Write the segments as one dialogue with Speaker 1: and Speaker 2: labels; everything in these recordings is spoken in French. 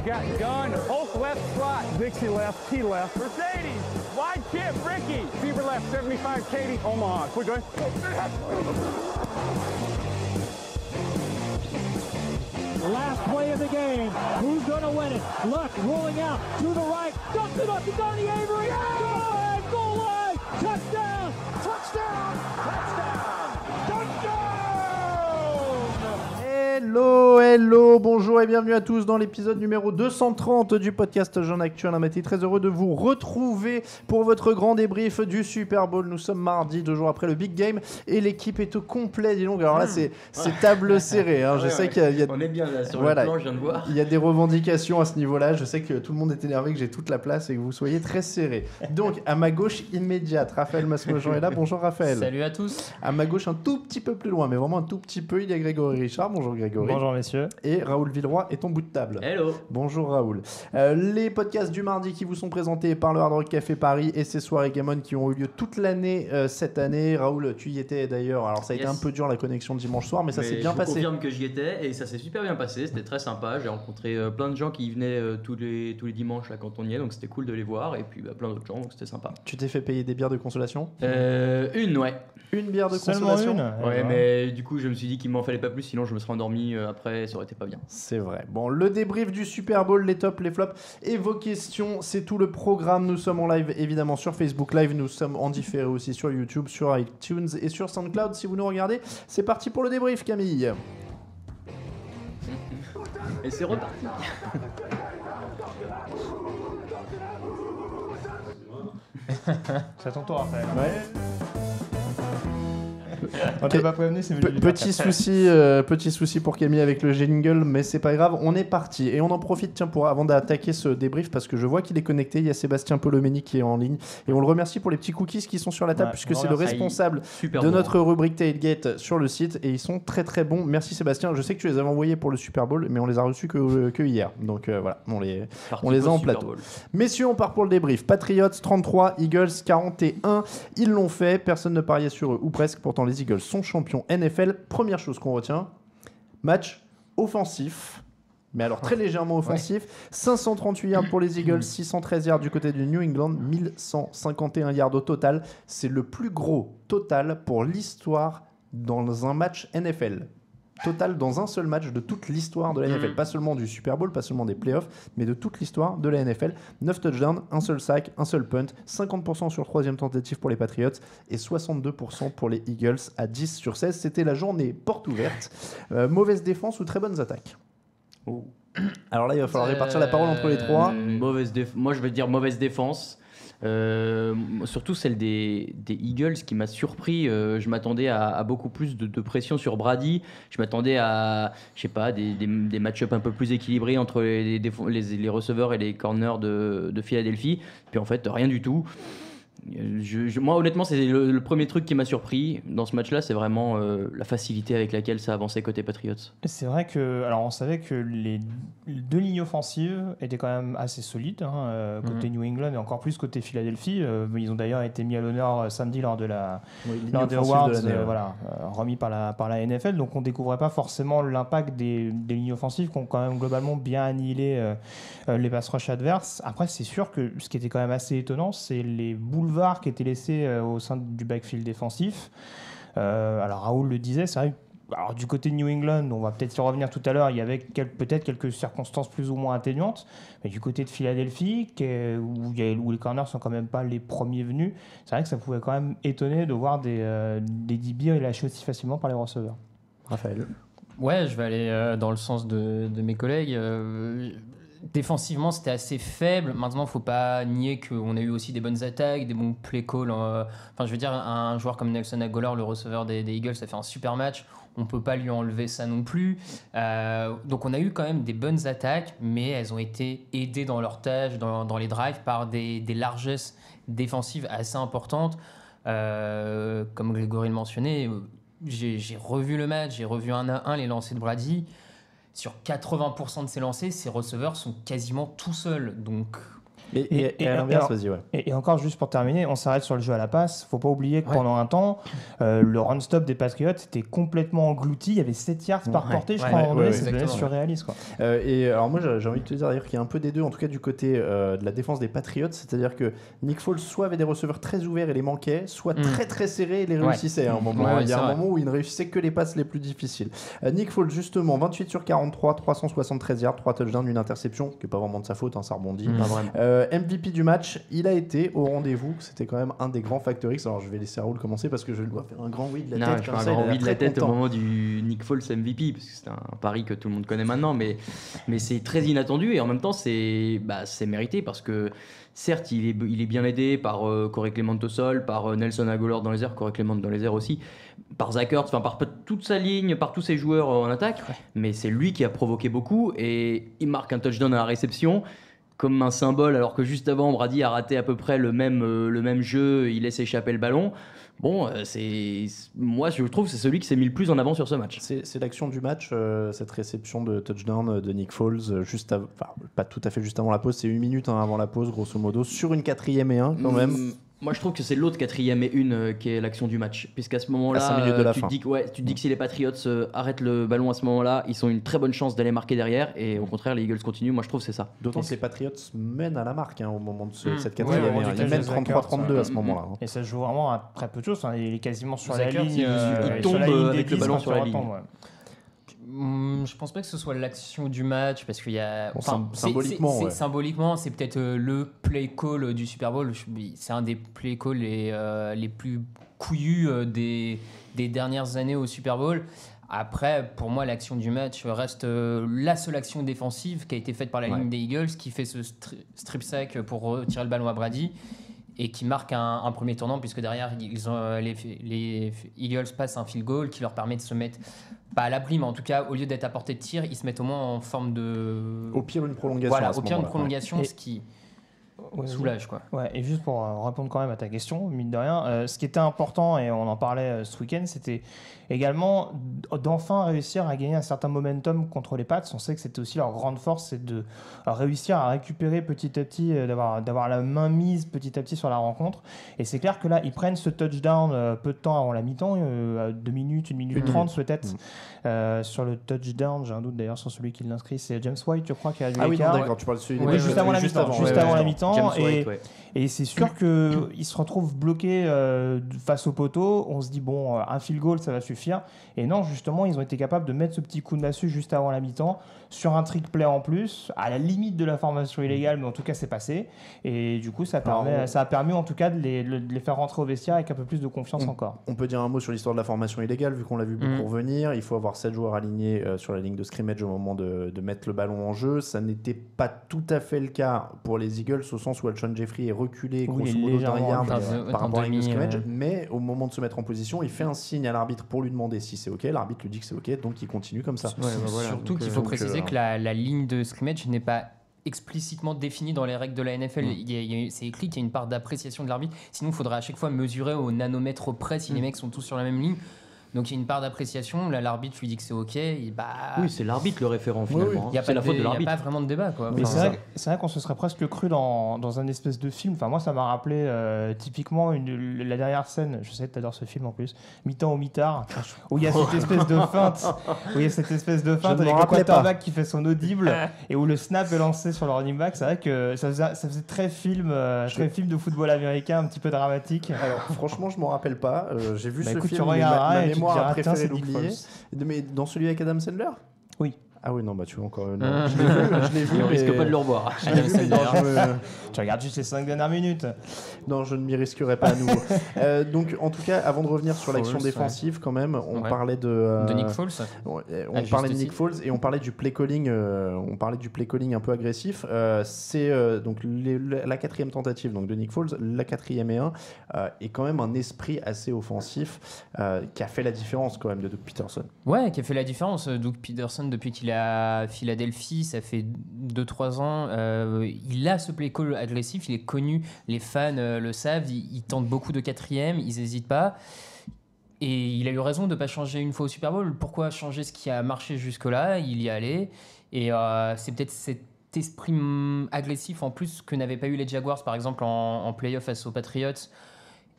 Speaker 1: Got gun, Hulk left slot, Dixie left, T left, Mercedes, wide chip, Ricky, Fever left, 75, Katie, Omaha, quick going.
Speaker 2: Last play of the game. Who's going to win it? Luck rolling out to the right. Dumps it up to Donnie Avery. Yeah! Goal line. Touchdown. Touchdown. Touchdown. Touchdown.
Speaker 3: Hello, bonjour et bienvenue à tous dans l'épisode numéro 230 du podcast Jean Actu Alamati. Très heureux de vous retrouver pour votre grand débrief du Super Bowl. Nous sommes mardi, 2 jours après le Big Game et l'équipe est au complet, dis donc. Alors là, c'est table serrée. Hein. Je sais qu'il y a...
Speaker 4: On est bien là sur
Speaker 3: voilà,
Speaker 4: le plan, je viens de voir.
Speaker 3: Il y a des revendications à ce niveau-là. Je sais que tout le monde est énervé, que j'ai toute la place et que vous soyez très serrés. Donc, à ma gauche immédiate, Raphaël Masmejean est là. Bonjour Raphaël.
Speaker 5: Salut à tous.
Speaker 3: À ma gauche, un tout petit peu plus loin, mais vraiment un tout petit peu, il y a Grégory Richard. Bonjour Grégory.
Speaker 6: Bonjour messieurs.
Speaker 3: Et Raoul Villeroy est ton bout de table.
Speaker 4: Hello.
Speaker 3: Bonjour Raoul. Les podcasts du mardi qui vous sont présentés par le Hard Rock Café Paris et ses soirées Game On qui ont eu lieu toute l'année cette année. Raoul, tu y étais d'ailleurs. Alors ça a été un peu dur la connexion dimanche soir, mais ça s'est bien passé.
Speaker 4: Je confirme que j'y étais et ça s'est super bien passé. C'était très sympa. J'ai rencontré plein de gens qui venaient tous les dimanches là, quand on y est, donc c'était cool de les voir. Et puis plein d'autres gens, donc c'était sympa.
Speaker 3: Tu t'es fait payer des bières de consolation ?
Speaker 4: Une, ouais.
Speaker 3: Une bière de
Speaker 6: Seulement
Speaker 3: consolation.
Speaker 6: une.
Speaker 4: Ouais, mais du coup, je me suis dit qu'il m'en fallait pas plus, sinon je me serais endormi après, ça aurait été pas bien.
Speaker 3: C'est vrai. Bon, le débrief du Super Bowl, les tops, les flops et vos questions, c'est tout le programme. Nous sommes en live évidemment sur Facebook Live, nous sommes en différé aussi sur YouTube, sur iTunes et sur SoundCloud si vous nous regardez. C'est parti pour le débrief, Camille.
Speaker 4: Et c'est reparti.
Speaker 6: C'est à ton tour Raphaël.
Speaker 3: Ouais.
Speaker 6: On t'a pas prévenu, c'est
Speaker 3: Petit souci pour Camille avec le jingle, mais c'est pas grave, on est parti. Et on en profite avant d'attaquer ce débrief, parce que je vois qu'il est connecté, il y a Sébastien Polomeni qui est en ligne, et on le remercie pour les petits cookies qui sont sur la table, puisque c'est le responsable de notre rubrique Tailgate sur le site, et ils sont très très bons. Merci Sébastien, je sais que tu les avais envoyés pour le Super Bowl, mais on les a reçus que hier, donc voilà, on les a en plateau. Messieurs, on part pour le débrief. Patriots 33, Eagles 41, ils l'ont fait, personne ne pariait sur eux, ou presque, pourtant les Eagles sont champions NFL. Première chose qu'on retient, match offensif, mais alors très légèrement offensif. 538 yards pour les Eagles, 613 yards du côté du New England, 1151 yards au total. C'est le plus gros total pour l'histoire dans un match NFL. Total dans un seul match de toute l'histoire de la NFL. Pas seulement du Super Bowl, pas seulement des playoffs, mais de toute l'histoire de la NFL. 9 touchdowns, un seul sack, un seul punt, 50% sur troisième tentative pour les Patriots et 62% pour les Eagles à 10 sur 16. C'était la journée porte ouverte. Mauvaise défense ou très bonnes attaques ? Alors là, il va falloir répartir la parole entre les trois.
Speaker 4: Moi, je vais dire mauvaise défense. Surtout celle des Eagles qui m'a surpris. Je m'attendais à beaucoup plus de pression sur Brady. Je m'attendais à, je sais pas, des match-ups un peu plus équilibrés entre les receveurs et les corners de Philadelphie. Puis en fait, rien du tout. Moi, honnêtement, c'est le premier truc qui m'a surpris dans ce match-là, c'est vraiment la facilité avec laquelle ça avançait côté Patriots.
Speaker 6: C'est vrai que, alors on savait que les deux lignes offensives étaient quand même assez solides, côté New England et encore plus côté Philadelphie. Ils ont d'ailleurs été mis à l'honneur samedi lors des awards, remis par la NFL. Donc on découvrait pas forcément l'impact des lignes offensives qui ont quand même globalement bien annihilé les pass rush adverses. Après, c'est sûr que ce qui était quand même assez étonnant, c'est les boulevards qui étaient laissés au sein du backfield défensif. Alors Raoul le disait, c'est vrai. Alors, du côté de New England, on va peut-être y revenir tout à l'heure, il y avait peut-être quelques circonstances plus ou moins atténuantes, mais du côté de Philadelphie, où les corners sont quand même pas les premiers venus, c'est vrai que ça pouvait quand même étonner de voir des DB lâchés aussi facilement par les receveurs.
Speaker 3: Raphaël.
Speaker 5: Ouais, je vais aller dans le sens de mes collègues. Défensivement, c'était assez faible. Maintenant, il ne faut pas nier qu'on a eu aussi des bonnes attaques, des bons play calls. Enfin, je veux dire, un joueur comme Nelson Agholor, le receveur des Eagles, a fait un super match. On ne peut pas lui enlever ça non plus. Donc, on a eu quand même des bonnes attaques, mais elles ont été aidées dans leur tâche, dans les drives, par des largesses défensives assez importantes. Comme Grégory le mentionnait, j'ai revu le match, j'ai revu un à un les lancers de Brady. Sur 80% de ses lancers, ses receveurs sont quasiment tout seuls. Donc,
Speaker 3: Et à l'inverse, vas-y, ouais.
Speaker 6: Et encore, juste pour terminer, on s'arrête sur le jeu à la passe. Faut pas oublier que pendant un temps, le run-stop des Patriots était complètement englouti. Il y avait 7 yards par portée, je crois, à un moment donné, c'était surréaliste, quoi.
Speaker 3: Et alors moi, j'ai envie de te dire d'ailleurs qu'il y a un peu des deux, en tout cas du côté de la défense des Patriots, c'est-à-dire que Nick Foles soit avait des receveurs très ouverts et les manquait, soit très très serrés et les réussissait à un moment. Il y a un moment où il ne réussissait que les passes les plus difficiles. Nick Foles, justement, 28 sur 43, 373 yards, 3 touchdowns, une interception, qui n'est pas vraiment de sa faute, ça rebondit. MVP du match, il a été au rendez-vous. C'était quand même un des grands facteurs X. Alors je vais laisser Raoul commencer parce que je dois faire un grand oui de la tête.
Speaker 4: Je fais un grand oui de la tête au moment du Nick Foles MVP, parce que c'est un pari que tout le monde connaît maintenant, mais c'est très inattendu et en même temps c'est mérité parce que certes il est bien aidé par Corey Clement au sol, par Nelson Agholor dans les airs, Corey Clement dans les airs aussi, par Zach Ertz, par toute sa ligne, par tous ses joueurs en attaque, mais c'est lui qui a provoqué beaucoup et il marque un touchdown à la réception comme un symbole, alors que juste avant Brady a raté à peu près le même jeu, il laisse échapper le ballon. Bon, moi je trouve que c'est celui qui s'est mis le plus en avant sur ce match.
Speaker 3: C'est l'action du match, cette réception de touchdown de Nick Foles, pas tout à fait juste avant la pause, c'est 1 minute avant la pause, grosso modo, sur une 4e-et-1 quand même.
Speaker 4: Moi je trouve que c'est l'autre 4e-et-1 qui est l'action du match, puisqu'à ce moment-là,
Speaker 3: 5 minutes de la
Speaker 4: tu
Speaker 3: fin.
Speaker 4: te dis que si les Patriots arrêtent le ballon à ce moment-là, ils ont une très bonne chance d'aller marquer derrière, et au contraire les Eagles continuent. Moi je trouve que c'est ça.
Speaker 3: D'autant que les Patriots mènent à la marque au moment de cette 4e.
Speaker 6: Ils
Speaker 3: mènent 33-32 à ce moment-là.
Speaker 6: Et ça se joue vraiment à très peu de choses. Il est quasiment sur la ligne.
Speaker 4: Il tombe avec le ballon sur la ligne.
Speaker 5: Je pense pas que ce soit l'action du match parce qu'il y a
Speaker 3: symboliquement,
Speaker 5: c'est peut-être le play call du Super Bowl. C'est un des play calls les plus couillus des dernières années au Super Bowl. Après, pour moi, l'action du match reste la seule action défensive qui a été faite par la ligne des Eagles, qui fait ce strip sack pour retirer le ballon à Brady et qui marque un premier tournant, puisque derrière les Eagles passent un field goal qui leur permet de se mettre pas à l'abri, mais en tout cas au lieu d'être à portée de tir, ils se mettent au moins en forme de...
Speaker 3: Au pire une prolongation.
Speaker 5: Au pire une prolongation, ce qui soulage, quoi.
Speaker 6: Et juste pour répondre quand même à ta question, mine de rien, ce qui était important, et on en parlait ce week-end, c'était également d'enfin réussir à gagner un certain momentum contre les Pats. On sait que c'était aussi leur grande force, c'est de réussir à récupérer petit à petit, d'avoir la main mise petit à petit sur la rencontre. Et c'est clair que là, ils prennent ce touchdown peu de temps avant la mi-temps, 2 minutes, 1 minute 30 peut-être. Sur le touchdown, j'ai un doute d'ailleurs sur celui qui l'inscrit, c'est James White, je crois, qui a du écart.
Speaker 3: D'accord, tu parles de celui
Speaker 6: juste avant la mi-temps. Juste avant la mi-temps. Et c'est sûr
Speaker 3: Mm.
Speaker 6: qu'ils se retrouvent bloqués face au poteau. On se dit, bon, un field goal, ça va suffire. Et non, justement, ils ont été capables de mettre ce petit coup de massue juste avant la mi-temps sur un trick play en plus, à la limite de la formation illégale, mais en tout cas, c'est passé. Et du coup, ça a permis en tout cas de les faire rentrer au vestiaire avec un peu plus de confiance encore.
Speaker 3: On peut dire un mot sur l'histoire de la formation illégale, vu qu'on l'a vu beaucoup revenir. Il faut avoir 7 joueurs alignés sur la ligne de scrimmage au moment de mettre le ballon en jeu. Ça n'était pas tout à fait le cas pour les Eagles, au sens où Alshon Jeffrey est reculé grosso modo d'un yard par rapport à la ligne de scrimmage. Mais au moment de se mettre en position, il fait un signe à l'arbitre pour lui demander si c'est OK. L'arbitre lui dit que c'est OK, donc il continue comme ça.
Speaker 5: Surtout qu'il faut préciser que la ligne de scrimmage n'est pas explicitement définie dans les règles de la NFL. C'est écrit qu'il y a une part d'appréciation de l'arbitre. Sinon, il faudrait à chaque fois mesurer au nanomètre près si les mecs sont tous sur la même ligne. Donc il y a une part d'appréciation. Là, l'arbitre lui dit que c'est OK.
Speaker 4: Oui, c'est l'arbitre le référent finalement.
Speaker 5: Il n'y a pas pas vraiment de débat, quoi.
Speaker 6: Mais c'est vrai qu'on se serait presque cru dans un espèce de film. Enfin, moi, ça m'a rappelé typiquement la dernière scène. Je sais que tu adores ce film en plus. Mi-temps au mi-tard, où il y a cette espèce de feinte. Avec le quarterback qui fait son audible et où le snap est lancé sur le running back. C'est vrai que ça faisait très film de football américain, un petit peu dramatique.
Speaker 3: Alors, franchement, je m'en rappelle pas. J'ai vu ce
Speaker 6: écoute,
Speaker 3: film. Ma mémoire a préféré l'oublier. Mais dans celui avec Adam Sandler ?
Speaker 6: Oui.
Speaker 3: Ah oui, non, bah tu vois encore. Non, je l'ai vu.
Speaker 4: On risque pas de le revoir.
Speaker 6: Tu regardes juste les 5 dernières minutes.
Speaker 3: Non, je ne m'y risquerai pas à nouveau. Donc, en tout cas, avant de revenir sur l'action défensive, quand même, on parlait de
Speaker 5: Nick Foles.
Speaker 3: On parlait de Nick Foles et on parlait du play calling. On parlait du play calling un peu agressif. C'est donc la 4e tentative donc de Nick Foles, la 4e-et-1, est quand même un esprit assez offensif qui a fait la différence quand même de Doug Peterson.
Speaker 5: Ouais, qui a fait la différence. Doug Peterson, depuis qu'il est à Philadelphie, ça fait 2-3 ans. Il a ce play call agressif, il est connu, les fans le savent, il tente beaucoup de 4e, ils n'hésitent pas. Et il a eu raison de ne pas changer une fois au Super Bowl. Pourquoi changer ce qui a marché jusque-là ? Il y est allé. Et c'est peut-être cette esprit agressif en plus que n'avaient pas eu les Jaguars par exemple en playoff face aux Patriots.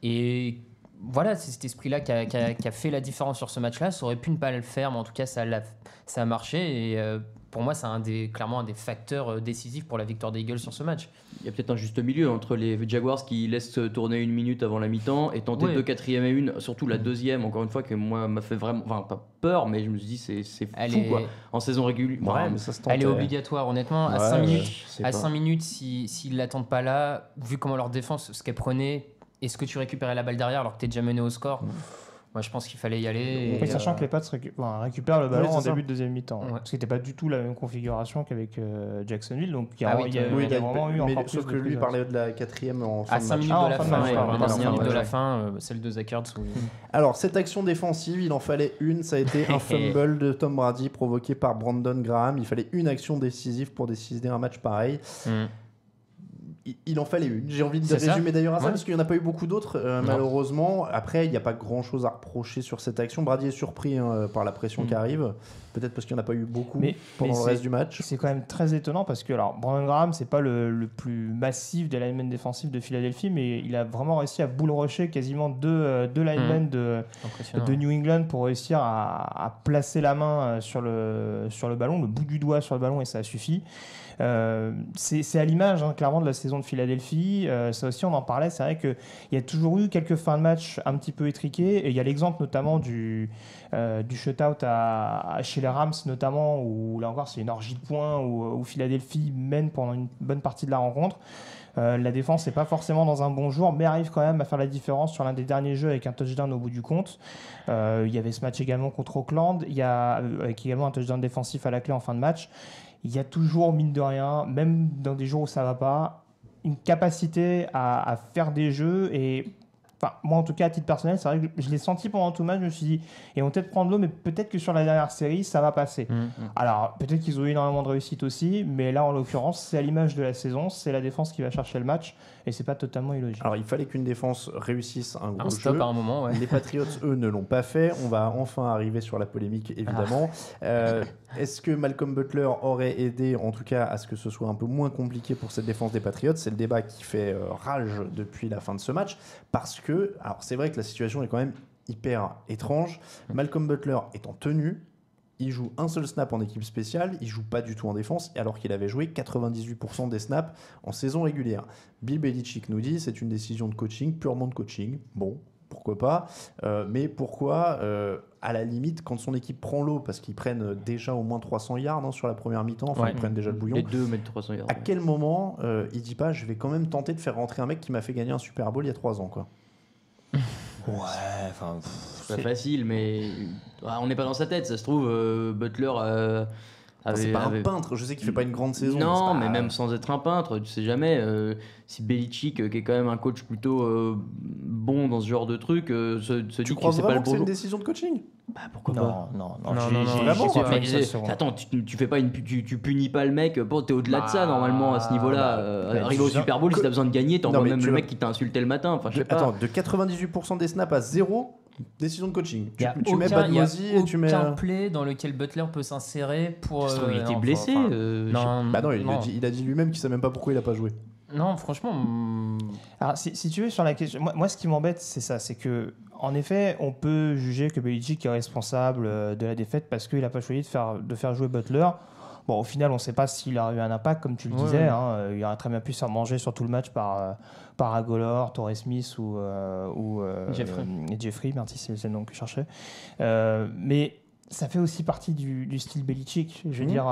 Speaker 5: Et voilà, c'est cet esprit-là qui a fait la différence sur ce match-là. Ça aurait pu ne pas le faire, mais en tout cas ça a marché. Et pour moi, c'est clairement un des facteurs décisifs pour la victoire des Eagles sur ce match.
Speaker 4: Il y a peut-être un juste milieu entre les Jaguars qui laissent tourner 1 minute avant la mi-temps et tenter 2 4e et 1, surtout la deuxième, encore une fois, que moi m'a fait vraiment, enfin pas peur, mais je me suis dit c'est fou quoi. En saison régulière,
Speaker 3: mais ça se
Speaker 5: elle est
Speaker 3: tentait.
Speaker 5: obligatoire honnêtement. À 5 minutes, s'ils l'attendent pas là, vu comment leur défense, ce qu'elle prenait, est-ce que tu récupérais la balle derrière alors que tu es déjà mené au score? Moi, je pense qu'il fallait y aller.
Speaker 6: Oui, sachant que les Pats récupèrent le ballon en début de deuxième mi-temps.
Speaker 5: Ouais.
Speaker 6: Ce qui n'était pas du tout la même configuration qu'avec Jacksonville. Donc, il y a
Speaker 3: Oui,
Speaker 6: vraiment eu encore plus
Speaker 3: sauf que lui il parlait de la 4e en fin
Speaker 5: à
Speaker 3: de
Speaker 5: 5
Speaker 3: match.
Speaker 5: minutes de la fin,
Speaker 6: pardon,
Speaker 5: 5 minutes de la
Speaker 6: ouais.
Speaker 5: fin, celle de Zach Ertz.
Speaker 3: Alors, cette action défensive, il en fallait une. Ça a été un fumble de Tom Brady provoqué par Brandon Graham. Il fallait une action décisive pour décider un match pareil. Il en fallait une. J'ai envie de résumer d'ailleurs à ça parce qu'il n'y en a pas eu beaucoup d'autres, malheureusement. Après, il n'y a pas grand chose à reprocher sur cette action. Brady est surpris par la pression qui arrive. Peut-être parce qu'il n'y en a pas eu beaucoup pendant le reste du match.
Speaker 6: C'est quand même très étonnant parce que Brandon Graham, c'est pas le plus massif des linemen défensifs de Philadelphie, mais il a vraiment réussi à bull rusher quasiment deux linemen de New England pour réussir à placer la main sur le ballon, le bout du doigt sur le ballon, et ça a suffi. C'est à l'image clairement de la saison de Philadelphie. Ça aussi, on en parlait. C'est vrai qu'il y a toujours eu quelques fins de match un petit peu étriquées, et il y a l'exemple notamment du shutout chez les Rams notamment, où là encore c'est une orgie de points où Philadelphie mène pendant une bonne partie de la rencontre. La défense n'est pas forcément dans un bon jour, mais arrive quand même à faire la différence sur l'un des derniers jeux avec un touchdown au bout du compte. Il y avait ce match également contre Oakland, avec également un touchdown défensif à la clé en fin de match. Il y a toujours, mine de rien, même dans des jours où ça ne va pas, une capacité à faire des jeux. Et enfin, moi, en tout cas, à titre personnel, c'est vrai que je l'ai senti pendant tout le match. Je me suis dit, ils vont peut-être prendre l'eau, mais peut-être que sur la dernière série, ça va passer. Alors, peut-être qu'ils ont eu énormément de réussite aussi, mais là, en l'occurrence, c'est à l'image de la saison. C'est la défense qui va chercher le match, et c'est pas totalement illogique.
Speaker 3: Alors, il fallait qu'une défense réussisse un gros
Speaker 5: stop
Speaker 3: jeu.
Speaker 5: à un moment,
Speaker 3: Les Patriots, eux, ne l'ont pas fait. On va enfin arriver sur la polémique, évidemment. Est-ce que Malcolm Butler aurait aidé, en tout cas, à ce que ce soit un peu moins compliqué pour cette défense des Patriots? C'est le débat qui fait rage depuis la fin de ce match. Parce que, alors c'est vrai que la situation est quand même hyper étrange. Malcolm Butler est en tenue. Il joue un seul snap en équipe spéciale, il joue pas du tout en défense, alors qu'il avait joué 98% des snaps en saison régulière. Bill Belichick nous dit c'est une décision de coaching, purement de coaching. Bon, pourquoi pas, mais pourquoi, à la limite, quand son équipe prend l'eau, parce qu'ils prennent déjà au moins 300 yards sur la première mi-temps, enfin ils prennent déjà le bouillon.
Speaker 4: Les deux mettent 300 yards.
Speaker 3: À quel moment il dit pas je vais quand même tenter de faire rentrer un mec qui m'a fait gagner un Super Bowl il y a 3 ans quoi.
Speaker 4: Ouais, enfin, c'est pas facile, mais on n'est pas dans sa tête. Ça se trouve, Butler
Speaker 3: c'est pas un peintre. Je sais qu'il fait pas une grande saison.
Speaker 4: Non,
Speaker 3: mais
Speaker 4: même sans être un peintre, tu sais jamais. Si Belichick, qui est quand même un coach plutôt bon dans ce genre de truc, se dit
Speaker 3: crois
Speaker 4: que c'est
Speaker 3: vraiment
Speaker 4: pas le
Speaker 3: que c'est
Speaker 4: bon.
Speaker 3: une décision de coaching?
Speaker 4: Bah pourquoi
Speaker 6: Non,
Speaker 4: pas?
Speaker 6: non,
Speaker 3: vraiment.
Speaker 4: Attends, tu fais pas tu punis pas le mec. Bon, t'es au-delà de ça normalement à ce niveau-là. Arrivé au Super Bowl, si t'as besoin de gagner, t'envoies même le mec qui t'a insulté le matin. Enfin, je sais pas.
Speaker 3: Attends, de 98% des snaps à 0, décision de coaching.
Speaker 5: Tu
Speaker 3: mets Bad Mosey et tu mets
Speaker 5: aucun play dans lequel Butler peut s'insérer pour.
Speaker 4: Il était blessé.
Speaker 3: Il a dit lui-même qu'il sait même pas pourquoi il a pas joué.
Speaker 5: Non, franchement.
Speaker 6: Alors, si tu veux, sur la question, moi ce qui m'embête, c'est ça, c'est que, en effet, on peut juger que Belichick est responsable de la défaite parce qu'il n'a pas choisi de faire jouer Butler. Bon, au final, on ne sait pas s'il a eu un impact, comme tu le disais. Hein, il aurait très bien pu se faire manger sur tout le match par Agholor, Torrey Smith ou Jeffrey, merci, c'est le nom que je cherchais. Mais ça fait aussi partie du style Belichick. Je veux dire,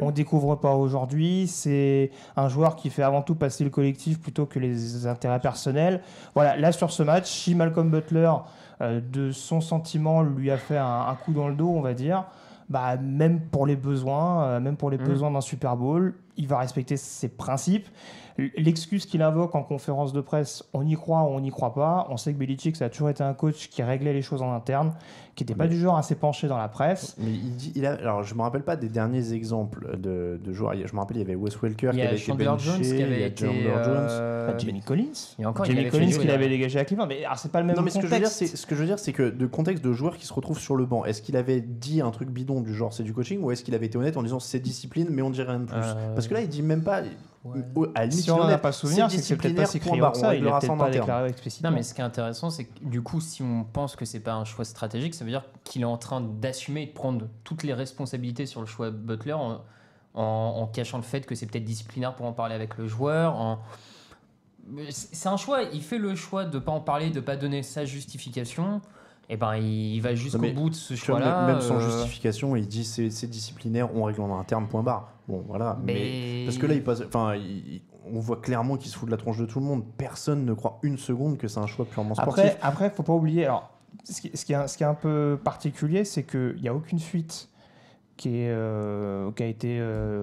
Speaker 6: on ne découvre pas aujourd'hui. C'est un joueur qui fait avant tout passer le collectif plutôt que les intérêts personnels. Voilà, là, sur ce match, si Malcolm Butler, de son sentiment, lui a fait un coup dans le dos, on va dire, bah, même pour les besoins d'un Super Bowl, il va respecter ses principes. L'excuse qu'il invoque en conférence de presse, on y croit ou on n'y croit pas. On sait que Belichick, ça a toujours été un coach qui réglait les choses en interne, qui n'était pas du genre à s'épancher dans la presse.
Speaker 3: Mais alors je me rappelle pas des derniers exemples de joueurs. Je me rappelle, il y avait Wes Welker qui avait été benché, il y a Chandler Jones,
Speaker 6: Jamie Collins.
Speaker 5: Et encore,
Speaker 6: Jamie Collins qui l'avait dégagé à Cleveland. Mais alors, c'est pas le même
Speaker 3: non, mais
Speaker 6: contexte.
Speaker 3: ce que je veux dire, c'est que de contexte de joueurs qui se retrouvent sur le banc, est-ce qu'il avait dit un truc bidon du genre c'est du coaching, ou est-ce qu'il avait été honnête en disant c'est discipline mais on dirait rien de plus? Parce que là il dit même pas.
Speaker 5: Ouais.
Speaker 3: À la limite,
Speaker 6: Si on n'en a pas souvenir, c'est que c'est peut-être pas si criant que ça, il l'a peut-être pas déclaré explicitement.
Speaker 5: Non, mais ce qui est intéressant, c'est que du coup, si on pense que c'est pas un choix stratégique, ça veut dire qu'il est en train d'assumer et de prendre toutes les responsabilités sur le choix de Butler en cachant le fait que c'est peut-être disciplinaire pour en parler avec le joueur. C'est un choix, il fait le choix de pas en parler, de pas donner sa justification. Et ben il va jusqu'au bout de ce choix-là.
Speaker 3: Même sans justification, il dit c'est disciplinaire, on règle en interne, point barre. Bon, voilà. Mais parce que là, on voit clairement qu'il se fout de la tronche de tout le monde. Personne ne croit une seconde que c'est un choix purement sportif.
Speaker 6: Après, faut pas oublier. Alors, ce qui est un peu particulier, c'est qu'il n'y a aucune fuite qui a été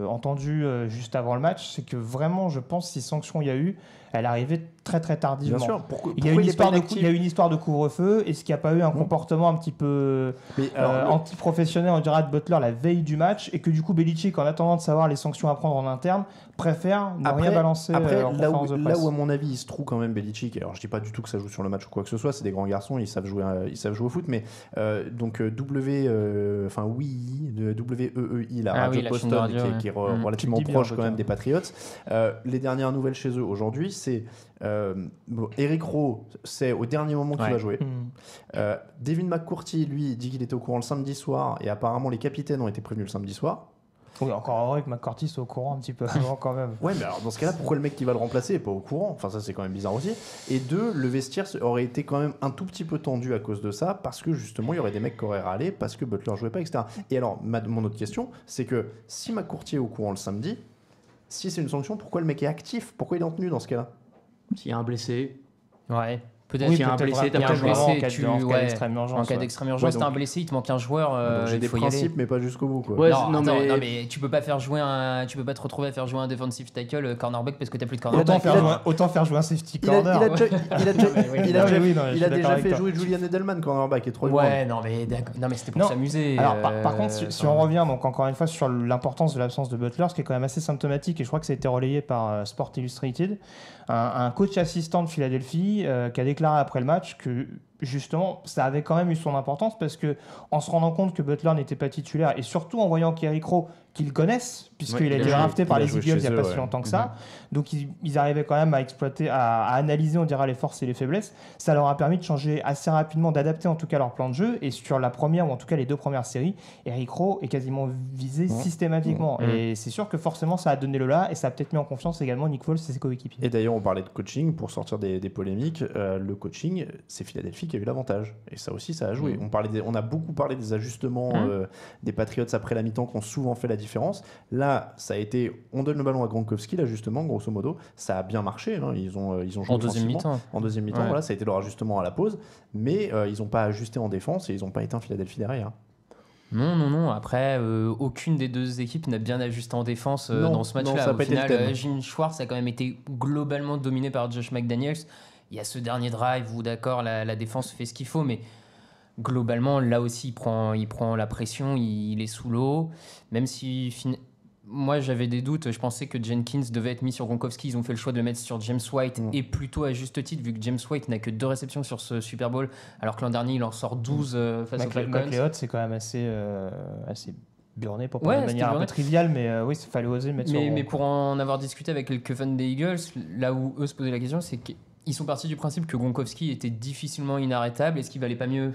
Speaker 6: entendue juste avant le match. C'est que vraiment, je pense, si sanction il y a eu, elle arrivait très très tardivement.
Speaker 3: Bien sûr.
Speaker 6: Il y a une histoire de couvre-feu. Est-ce qu'il n'y a pas eu un comportement un petit peu anti-professionnel, on dirait, de Butler la veille du match, et que du coup Belichick, en attendant de savoir les sanctions à prendre en interne, préfère ne rien balancer en conférence de presse.
Speaker 3: Là où à mon avis il se trouve quand même Belichick, alors je dis pas du tout que ça joue sur le match ou quoi que ce soit, c'est des grands garçons, ils savent jouer au foot, mais donc WEEI, la radio de Boston, qui est relativement proche quand même des Patriots. Les dernières nouvelles chez eux aujourd'hui, c'est Eric Rowe, c'est au dernier moment qu'il va jouer. Devin McCourty, lui, dit qu'il était au courant le samedi soir, et apparemment les capitaines ont été prévenus le samedi soir.
Speaker 6: Oui, encore heureux que McCourty soit au courant un petit peu avant quand même.
Speaker 3: Ouais, mais alors dans ce cas-là, pourquoi le mec qui va le remplacer n'est pas au courant? Enfin, ça c'est quand même bizarre aussi. Et deux, le vestiaire aurait été quand même un tout petit peu tendu à cause de ça, parce que justement, il y aurait des mecs qui auraient râlé parce que Butler jouait pas, etc. Et alors, mon autre question, c'est que si McCourty est au courant le samedi, si c'est une sanction, pourquoi le mec est actif? Pourquoi il est en tenue dans ce cas-là?
Speaker 4: S'il y a un blessé.
Speaker 5: Ouais. Peut-être
Speaker 4: qu'il y a un blessé, t'as pas un blessé,
Speaker 5: en cas d'extrême urgence, t'as un blessé, il te manque un joueur.
Speaker 3: J'ai des principes, mais pas jusqu'au bout. Quoi.
Speaker 4: Ouais,
Speaker 5: non, mais tu peux pas te retrouver à faire jouer un defensive tackle cornerback parce que t'as plus de cornerback.
Speaker 6: Autant faire jouer un safety corner.
Speaker 3: Il a déjà fait jouer Julian Edelman, cornerback, et trop loin.
Speaker 5: Ouais, non, mais c'était pour s'amuser.
Speaker 6: Alors, par contre, si on revient donc encore une fois sur l'importance de l'absence de Butler, ce qui est quand même assez symptomatique, et je crois que ça a été relayé par Sport Illustrated, un coach assistant de Philadelphie qui a déclaré après le match que justement ça avait quand même eu son importance, parce que en se rendant compte que Butler n'était pas titulaire, et surtout en voyant qu'Eric Rowe, qu'ils connaissent puisqu'il a été drafté par les Eagles il n'y a pas si longtemps que ça, donc ils arrivaient quand même à exploiter, à analyser, on dira, les forces et les faiblesses. Ça leur a permis de changer assez rapidement, d'adapter en tout cas leur plan de jeu, et sur la première, ou en tout cas les deux premières séries, Eric Rowe est quasiment visé systématiquement, et c'est sûr que forcément ça a donné le là, et ça a peut-être mis en confiance également Nick Foles et ses coéquipiers.
Speaker 3: Et d'ailleurs on parlait de coaching, pour sortir des polémiques, le coaching, c'est Philadelphie qui a eu l'avantage, et ça aussi ça a joué. On a beaucoup parlé des ajustements des Patriots après la mi-temps qui ont souvent fait la différence. Là ça a été, on donne le ballon à Gronkowski, l'ajustement grosso modo, ça a bien marché, hein. Ils ont joué
Speaker 5: en deuxième mi-temps,
Speaker 3: voilà, ça a été leur ajustement à la pause, mais ils n'ont pas ajusté en défense et ils n'ont pas éteint Philadelphie derrière.
Speaker 5: Non. Après, aucune des deux équipes n'a bien ajusté en défense dans ce match-là. Au final, Jim Schwartz a quand même été globalement dominé par Josh McDaniels. Il y a ce dernier drive où, d'accord, la défense fait ce qu'il faut, mais globalement, là aussi, il prend la pression, il est sous l'eau. Même si, moi, j'avais des doutes. Je pensais que Jenkins devait être mis sur Gronkowski. Ils ont fait le choix de le mettre sur James White, et plutôt à juste titre, vu que James White n'a que 2 réceptions sur ce Super Bowl, alors que l'an dernier, il en sort 12 face aux Falcons.
Speaker 6: McLeod, c'est quand même assez burné, pour parler de manière un peu triviale, mais oui, il fallait oser le mettre sur...
Speaker 5: Mais pour en avoir discuté avec quelques fans des Eagles, là où eux se posaient la question, c'est qu'ils sont partis du principe que Gronkowski était difficilement inarrêtable. Est-ce qu'il valait pas mieux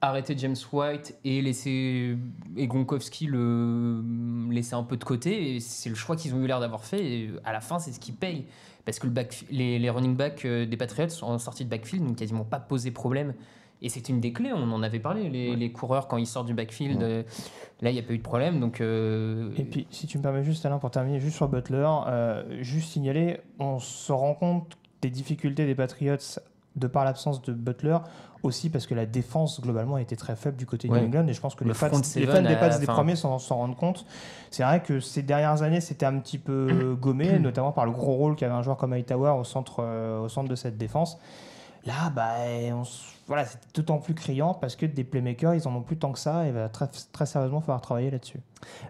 Speaker 5: arrêter James White et laisser Gronkowski le laisser un peu de côté? Et c'est le choix qu'ils ont eu l'air d'avoir fait, et à la fin c'est ce qui paye, parce que les running backs des Patriots sont en sortie de backfield, donc quasiment pas posé problème, et c'était une des clés, on en avait parlé, les coureurs quand ils sortent du backfield, là il n'y a pas eu de problème, donc
Speaker 6: Et puis si tu me permets juste, Alain, pour terminer juste sur Butler, juste signaler, on se rend compte des difficultés des Patriots de par l'absence de Butler, aussi parce que la défense globalement était très faible du côté de New England, et je pense que les fans des Pats des premiers s'en rendent compte. C'est vrai que ces dernières années c'était un petit peu gommé, notamment par le gros rôle qu'avait un joueur comme Hightower au centre de cette défense. Là, voilà, c'est d'autant plus criant parce que des playmakers, ils en ont plus tant que ça et va très, très sérieusement falloir travailler là-dessus.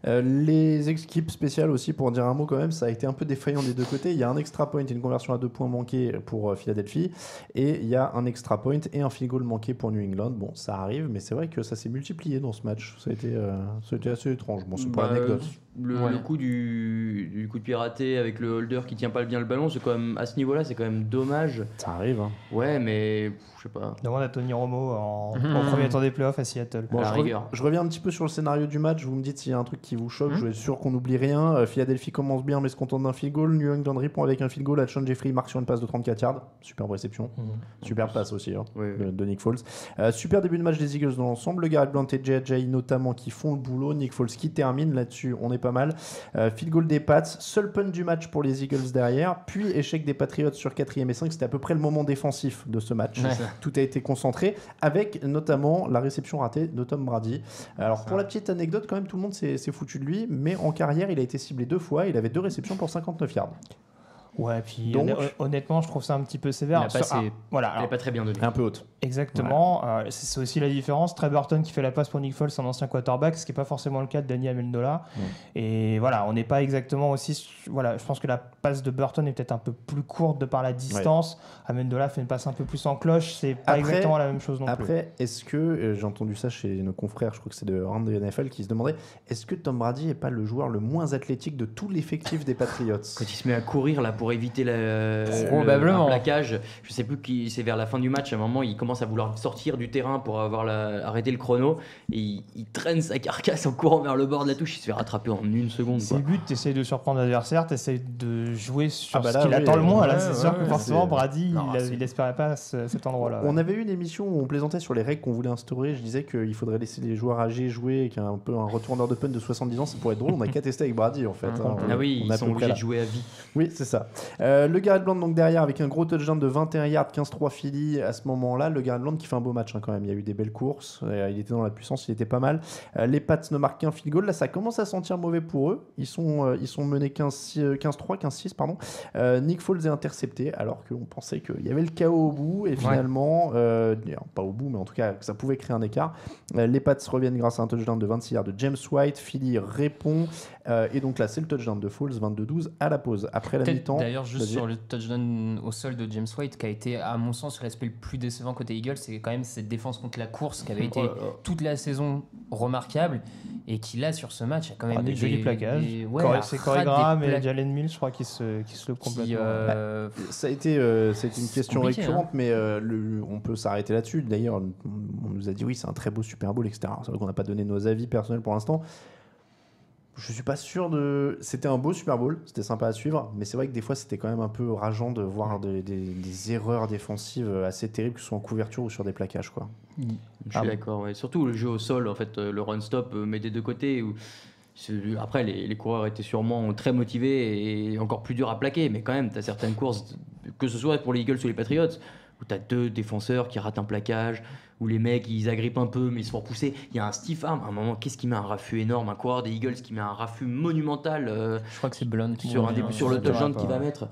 Speaker 3: Les équipes spéciales aussi, pour en dire un mot quand même, ça a été un peu défaillant des deux côtés. Il y a un extra point et une conversion à 2 points manquée pour Philadelphie, et il y a un extra point et un field goal manqué pour New England. Bon, ça arrive, mais c'est vrai que ça s'est multiplié dans ce match. Ça a été assez étrange. Bon, c'est pas l'anecdote.
Speaker 4: Le coup du coup de pied raté avec le holder qui tient pas bien le ballon, c'est quand même, à ce niveau-là, c'est quand même dommage.
Speaker 3: Ça arrive. Hein.
Speaker 4: Ouais, mais je sais pas.
Speaker 6: Demande à Tony Romo en premier tour des playoffs à Seattle.
Speaker 3: Bon,
Speaker 4: À la rigueur.
Speaker 3: je reviens un petit peu sur le scénario du match. Vous me dites s'il y a un truc qui vous choque. Je suis sûr qu'on n'oublie rien. Philadelphie commence bien mais se contente d'un field goal. New England répond avec un field goal. Alshon Jeffrey marque sur une passe de 34 yards. Superbe réception. Superbe passe aussi de Nick Foles. Super début de match des Eagles dans l'ensemble. Le Garrett Blount et J.J. notamment qui font le boulot. Nick Foles qui termine là-dessus. On est pas mal. Field goal des Pats. Seul punt du match pour les Eagles derrière. Puis échec des Patriots sur 4e et 5. C'était à peu près le moment défensif de ce match. Tout a été concentré avec notamment la réception ratée de Tom Brady. Alors pour la petite anecdote, quand même, tout le monde s'est foutu de lui, mais en carrière, il a été ciblé 2 fois. Il avait 2 réceptions pour 59 yards.
Speaker 6: Ouais, puis
Speaker 3: Donc,
Speaker 6: honnêtement, je trouve ça un petit peu sévère.
Speaker 4: Elle est pas très bien donnée.
Speaker 3: Un peu haute.
Speaker 6: Exactement. C'est aussi la différence. Trey Burton qui fait la passe pour Nick Foles, un ancien quarterback, ce qui n'est pas forcément le cas de Danny Amendola. Et voilà, on n'est pas exactement aussi. Voilà, je pense que la passe de Burton est peut-être un peu plus courte de par la distance. Amendola fait une passe un peu plus en cloche. C'est pas exactement la même chose non plus.
Speaker 3: Après, est-ce que, j'ai entendu ça chez nos confrères, je crois que c'est de Rand de NFL, qui se demandait est-ce que Tom Brady n'est pas le joueur le moins athlétique de tout l'effectif des Patriots?
Speaker 4: Quand il se met à courir là pour éviter
Speaker 5: Probablement.
Speaker 4: le plaquage, je sais plus qui, c'est vers la fin du match, à un moment il commence à vouloir sortir du terrain pour arrêter le chrono et il traîne sa carcasse en courant vers le bord de la touche, il se fait rattraper en 1 seconde.
Speaker 6: C'est le but, t'essayes de surprendre l'adversaire, t'essayes de jouer sur
Speaker 3: bah
Speaker 6: ce
Speaker 3: là,
Speaker 6: qu'il attend le moins. Là,
Speaker 3: ouais,
Speaker 6: c'est sûr que forcément Brady,
Speaker 3: Non,
Speaker 6: il espérait pas cet endroit-là.
Speaker 3: On avait eu une émission où on plaisantait sur les règles qu'on voulait instaurer. Je disais qu'il faudrait laisser les joueurs âgés jouer et qu'il y a un peu un retourneur de punt de 70 ans, ça pourrait être drôle. On n'a qu'à tester avec Brady en fait.
Speaker 4: Ah oui,
Speaker 3: on
Speaker 4: ils
Speaker 3: a
Speaker 4: sont
Speaker 3: peu
Speaker 4: obligés
Speaker 3: près
Speaker 4: de jouer à vie.
Speaker 3: Oui, c'est ça. Le Garrett Blount donc derrière avec un gros touchdown de 21 yards, 15-3 Philly à ce moment-là. Le Garrett Blount qui fait un beau match quand même. Il y a eu des belles courses. Il était dans la puissance, il était pas mal. Les Pats ne marquent qu'un field goal. Là, ça commence à sentir mauvais pour eux. Ils sont menés 15-3, 15-6, pardon. Nick Foles est intercepté alors qu'on pensait qu'il y avait le chaos au bout et finalement, pas au bout, mais en tout cas que ça pouvait créer un écart. Les Pats reviennent grâce à un touchdown de 26 yards de James White. Philly répond et donc là, c'est le touchdown de Foles, 22-12 à la pause. Après la mi-temps.
Speaker 5: D'ailleurs, juste sur le touchdown au sol de James White, qui a été, à mon sens, l'aspect le plus décevant côté Eagles, c'est quand même cette défense contre la course qui avait été toute la saison remarquable et qui, là, sur ce match, a quand même
Speaker 6: des jolis plaquages. C'est Corey Graham et Jalen Mills, je crois, qui se le complètement.
Speaker 3: Ça a été une question récurrente, mais on peut s'arrêter là-dessus. D'ailleurs, on nous a dit oui, c'est un très beau Super Bowl, etc. C'est vrai qu'on n'a pas donné nos avis personnels pour l'instant. Je suis pas sûr de. C'était un beau Super Bowl, c'était sympa à suivre, mais c'est vrai que des fois c'était quand même un peu rageant de voir des erreurs défensives assez terribles, que ce soit en couverture ou sur des plaquages, quoi.
Speaker 4: Je suis d'accord, ouais. Surtout le jeu au sol, en fait, le run-stop, mais des deux côtés. Après, les coureurs étaient sûrement très motivés et encore plus durs à plaquer, mais quand même, tu as certaines courses, que ce soit pour les Eagles ou les Patriots, où tu as 2 défenseurs qui ratent un plaquage, où les mecs ils agrippent un peu mais ils se font repousser. Il y a un stiff arm à un moment, qu'est-ce qui met un raffut énorme, un coureur des Eagles qui met un raffut monumental
Speaker 5: je crois que c'est Blount
Speaker 4: sur le touchdown qu'il va mettre.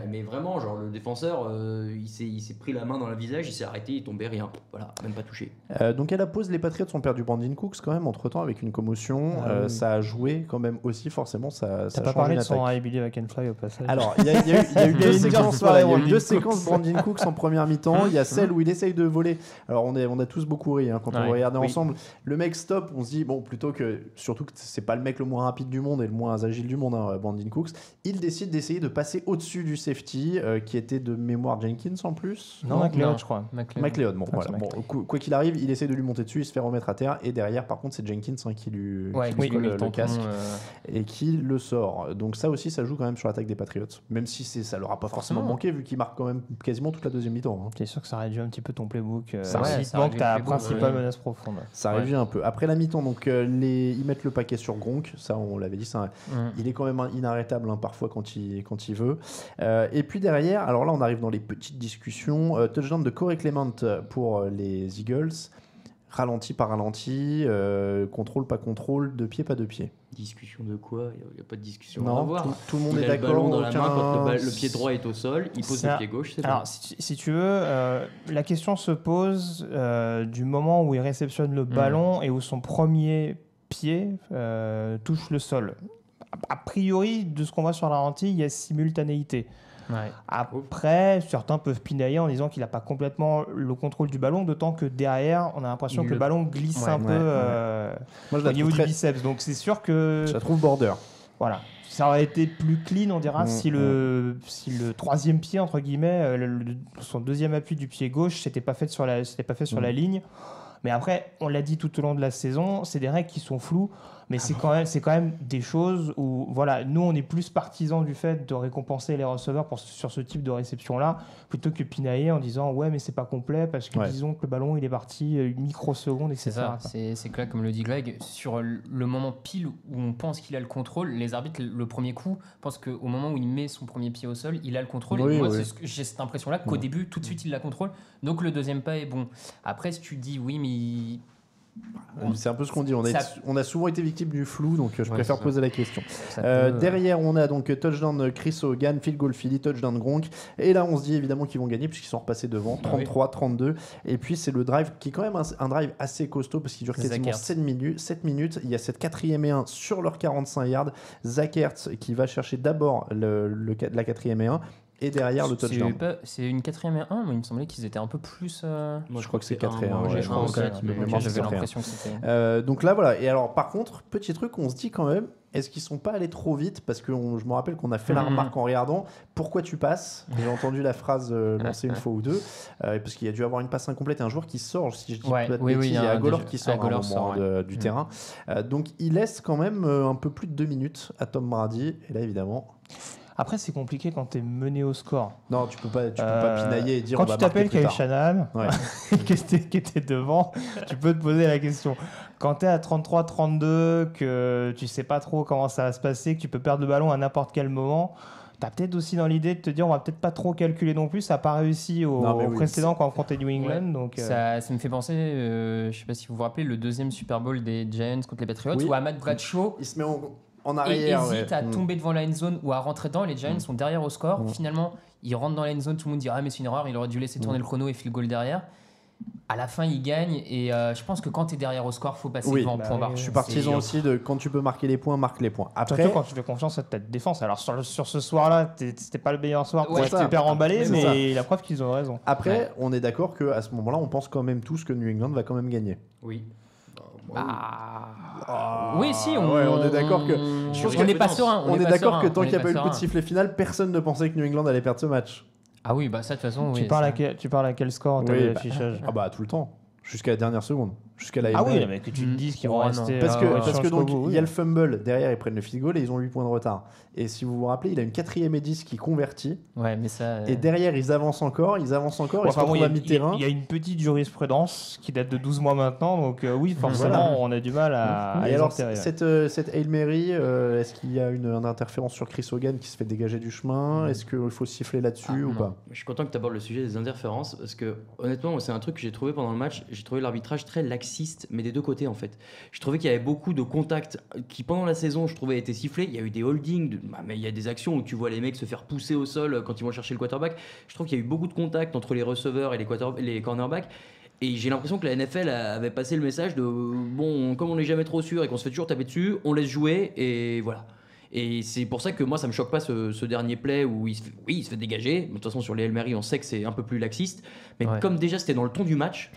Speaker 4: Mais vraiment, genre le défenseur il s'est pris la main dans le visage, il s'est arrêté, il tombait, rien, voilà, même pas touché.
Speaker 3: Donc à la pause, les Patriots ont perdu Brandon Cooks quand même entre temps avec une commotion. Ça a joué quand même aussi, forcément. Ça
Speaker 6: T'as pas parlé de son I Believe I Can Fly au passage?
Speaker 3: Alors il y a eu 2 séquences, il y a eu 2 séquences Brandon Cooks en première mi-temps. Il y a celle où il essaye de voler. Alors on a tous beaucoup ri quand on regardait ensemble. Le mec stop, on se dit bon, plutôt que, surtout que c'est pas le mec le moins rapide du monde et le moins agile du monde, Brandon Cooks, il décide d'essayer de passer au-dessus du safety qui était de mémoire Jenkins en plus.
Speaker 6: Non, McLeod, je crois.
Speaker 3: McLeod, bon, voilà. Bon, quoi qu'il arrive, il essaie de lui monter dessus, il se fait remettre à terre et derrière, par contre, c'est Jenkins qui lui colle le casque et qui le sort. Donc ça aussi, ça joue quand même sur l'attaque des Patriots, même si ça leur a pas forcément manqué vu qu'il marque quand même quasiment toute la deuxième mi-temps.
Speaker 6: T'es sûr que ça réduit un petit peu ton playbook?
Speaker 3: Ça
Speaker 6: manque ta principale menace profonde.
Speaker 3: Ça réduit un peu. Après la mi-temps, donc ils mettent le paquet sur Gronk. Ça, on l'avait dit. Il est quand même inarrêtable parfois quand il veut. Et puis derrière, alors là, on arrive dans les petites discussions. Touchdown de Corey Clement pour les Eagles. Ralenti par ralenti, contrôle pas contrôle, 2 pieds pas 2 pieds.
Speaker 4: Discussion de quoi? Il n'y a pas de discussion à
Speaker 3: Non,
Speaker 4: avoir.
Speaker 3: tout le monde
Speaker 4: Il
Speaker 3: est
Speaker 4: a le
Speaker 3: d'accord.
Speaker 4: ballon dans la main quand
Speaker 3: aucun-
Speaker 4: le pied droit est au sol, il pose
Speaker 6: Ça-
Speaker 4: le pied gauche, c'est bon.
Speaker 6: Alors, si tu veux, la question se pose du moment où il réceptionne le ballon et où son premier pied touche le sol. A priori, de ce qu'on voit sur la lentille, il y a simultanéité.
Speaker 5: Ouais.
Speaker 6: Après, certains peuvent pinailler en disant qu'il n'a pas complètement le contrôle du ballon, d'autant que derrière, on a l'impression que le ballon glisse
Speaker 5: Ouais,
Speaker 6: un peu
Speaker 3: Moi, je la
Speaker 6: au niveau
Speaker 3: trouve
Speaker 6: du biceps. Donc c'est sûr que
Speaker 3: Je la trouve border.
Speaker 6: voilà, ça aurait été plus clean, on dira, si le troisième pied entre guillemets, son deuxième appui du pied gauche, s'était pas fait sur la ligne. Mais après, on l'a dit tout au long de la saison, c'est des règles qui sont floues, mais c'est quand même des choses où, voilà, nous on est plus partisans du fait de récompenser les receveurs sur ce type de réception-là, plutôt que pinailler en disant ouais mais c'est pas complet parce que disons que le ballon il est parti une microseconde, etc.
Speaker 5: C'est ça, c'est clair, comme le dit Greg, sur le moment pile où on pense qu'il a le contrôle, les arbitres, le premier coup, pensent qu'au moment où il met son premier pied au sol, il a le contrôle.
Speaker 3: Oui,
Speaker 5: et moi,
Speaker 3: oui.
Speaker 5: j'ai cette impression-là qu'au début, tout de suite, il la contrôle. Donc le deuxième pas est bon. Après, si tu dis oui, mais
Speaker 3: C'est un peu ce qu'on dit. On a souvent été victime du flou, donc je préfère
Speaker 5: c'est ça.
Speaker 3: poser la question.
Speaker 5: ça peut-
Speaker 3: Derrière, on a donc touchdown Chris Hogan, field goal Philly, touchdown Gronk. Et là, on se dit évidemment qu'ils vont gagner puisqu'ils sont repassés devant, 33-32. Et puis, c'est le drive qui est quand même un drive assez costaud parce qu'il dure
Speaker 5: Zach
Speaker 3: quasiment
Speaker 5: Ertz.
Speaker 3: 7 minutes. Il y a cette 4e et 1 sur leur 45 yards. Zach Ertz qui va chercher d'abord la 4e et 1 et derrière le touchdown.
Speaker 5: C'est une 4e et 1, mais il me semblait qu'ils étaient un peu plus.
Speaker 4: Moi,
Speaker 3: je crois que c'est 4 et 1.
Speaker 4: moi,
Speaker 3: ouais,
Speaker 4: je crois
Speaker 3: ok,
Speaker 4: aussi, mais
Speaker 3: mais
Speaker 5: Ok,
Speaker 3: moi,
Speaker 5: j'avais
Speaker 3: c'est 4 et 1.
Speaker 5: l'impression que c'était.
Speaker 3: Donc là, voilà. Et alors, par contre, petit truc, on se dit quand même, est-ce qu'ils sont pas allés trop vite? Parce que je me rappelle qu'on a fait la remarque en regardant. Pourquoi tu passes? J'ai entendu la phrase lancée une fois ou deux. Parce qu'il y a dû avoir une passe incomplète et un joueur qui sort. Si je dis pas de bêtises, il y a Agolor qui sort à un
Speaker 5: Agolor
Speaker 3: moment
Speaker 5: sort,
Speaker 3: du terrain. Donc il laisse quand même un peu plus de 2 minutes à Tom Brady. Et là, évidemment.
Speaker 6: Après, c'est compliqué quand tu es mené au score.
Speaker 3: Non, tu peux pas pinailler et dire
Speaker 6: quand
Speaker 3: on va
Speaker 6: tu t'appelles
Speaker 3: marquer plus
Speaker 6: Kyle
Speaker 3: tard.
Speaker 6: Shanahan,
Speaker 3: Ouais.
Speaker 6: qui était devant, tu peux te poser la question. Quand tu es à 33-32, que tu sais pas trop comment ça va se passer, que tu peux perdre le ballon à n'importe quel moment, tu as peut-être aussi dans l'idée de te dire on va peut-être pas trop calculer non plus. Ça n'a pas réussi au précédent quand on affrontait New England.
Speaker 5: Ouais.
Speaker 6: Donc,
Speaker 5: ça me fait penser, je sais pas si vous vous rappelez, le deuxième Super Bowl des Giants contre les Patriots, où Ahmad Bradshaw
Speaker 3: Il se met en
Speaker 5: et
Speaker 3: arrière.
Speaker 5: hésite à tomber devant la end zone ou à rentrer dedans. Les Giants sont derrière au score. Finalement, il rentre dans la end zone. Tout le monde dit ah mais c'est une erreur. Il aurait dû laisser tourner le chrono et field goal derrière. À la fin, il gagne et je pense que quand tu es derrière au score, faut passer devant point barre.
Speaker 3: Je suis partisan aussi de quand tu peux marquer les points, marque les points. Après,
Speaker 6: surtout quand tu fais confiance à ta défense. Alors sur ce soir-là, c'était pas le meilleur soir pour
Speaker 5: Ouais,
Speaker 6: être
Speaker 3: ça.
Speaker 6: super emballé,
Speaker 3: C'est
Speaker 6: mais la preuve qu'ils ont raison.
Speaker 3: Après, on est d'accord qu'à ce moment-là, on pense quand même tous que New England va quand même gagner.
Speaker 4: Oui.
Speaker 5: Oui, si,
Speaker 3: on est d'accord que.
Speaker 5: Je
Speaker 3: pense
Speaker 5: on
Speaker 3: que-
Speaker 5: n'est pas serein.
Speaker 3: On est d'accord que tant qu'il n'y a pas eu le coup de sifflet final, personne ne pensait que New England allait perdre ce match.
Speaker 5: Ah oui, bah ça de toute façon.
Speaker 6: Tu
Speaker 5: oui,
Speaker 6: parles
Speaker 5: ça-
Speaker 6: à quel score t'as
Speaker 3: Oui,
Speaker 6: vu
Speaker 3: bah,
Speaker 6: l'affichage
Speaker 3: Ah bah tout le temps, jusqu'à la dernière seconde, jusqu'à la
Speaker 6: Ah
Speaker 3: Hail Mary.
Speaker 6: oui, mais que tu te dises qu'ils vont
Speaker 5: Oh, non.
Speaker 6: rester.
Speaker 3: Parce que
Speaker 6: jusqu'au
Speaker 3: donc
Speaker 6: bout,
Speaker 3: il y a le fumble derrière, ils prennent le field goal et ils ont 8 points de retard. Et si vous vous rappelez, il a une 4e et 10 qui convertit.
Speaker 5: Ouais, mais ça.
Speaker 3: Et derrière, ils avancent encore, ils se
Speaker 6: Enfin,
Speaker 3: retrouvent
Speaker 6: bon,
Speaker 3: à mi-terrain.
Speaker 6: il y a une petite jurisprudence qui date de 12 mois maintenant, donc oui, forcément,
Speaker 3: Voilà.
Speaker 6: on a du mal à
Speaker 3: Et
Speaker 6: les
Speaker 3: alors,
Speaker 6: enterrer.
Speaker 3: cette Hail Mary, est-ce qu'il y a une interférence sur Chris Hogan qui se fait dégager du chemin? Est-ce qu'il faut siffler là-dessus ou
Speaker 5: non.
Speaker 3: pas?
Speaker 4: Je suis content que tu abordes le sujet des interférences parce que honnêtement, moi, c'est un truc que j'ai trouvé pendant le match. J'ai trouvé l'arbitrage très laxiste, mais des deux côtés en fait. Je trouvais qu'il y avait beaucoup de contacts qui pendant la saison, je trouvais étaient sifflés. Il y a eu des holdings, mais il y a des actions où tu vois les mecs se faire pousser au sol quand ils vont chercher le quarterback. Je trouve qu'il y a eu beaucoup de contacts entre les receveurs et les cornerbacks. Et j'ai l'impression que la NFL avait passé le message de bon, comme on n'est jamais trop sûr et qu'on se fait toujours taper dessus, on laisse jouer et voilà. Et c'est pour ça que moi ça me choque pas ce dernier play où il se fait dégager. De toute façon sur les Hail Mary on sait que c'est un peu plus laxiste. Mais
Speaker 5: Ouais.
Speaker 4: comme déjà c'était dans le ton du match,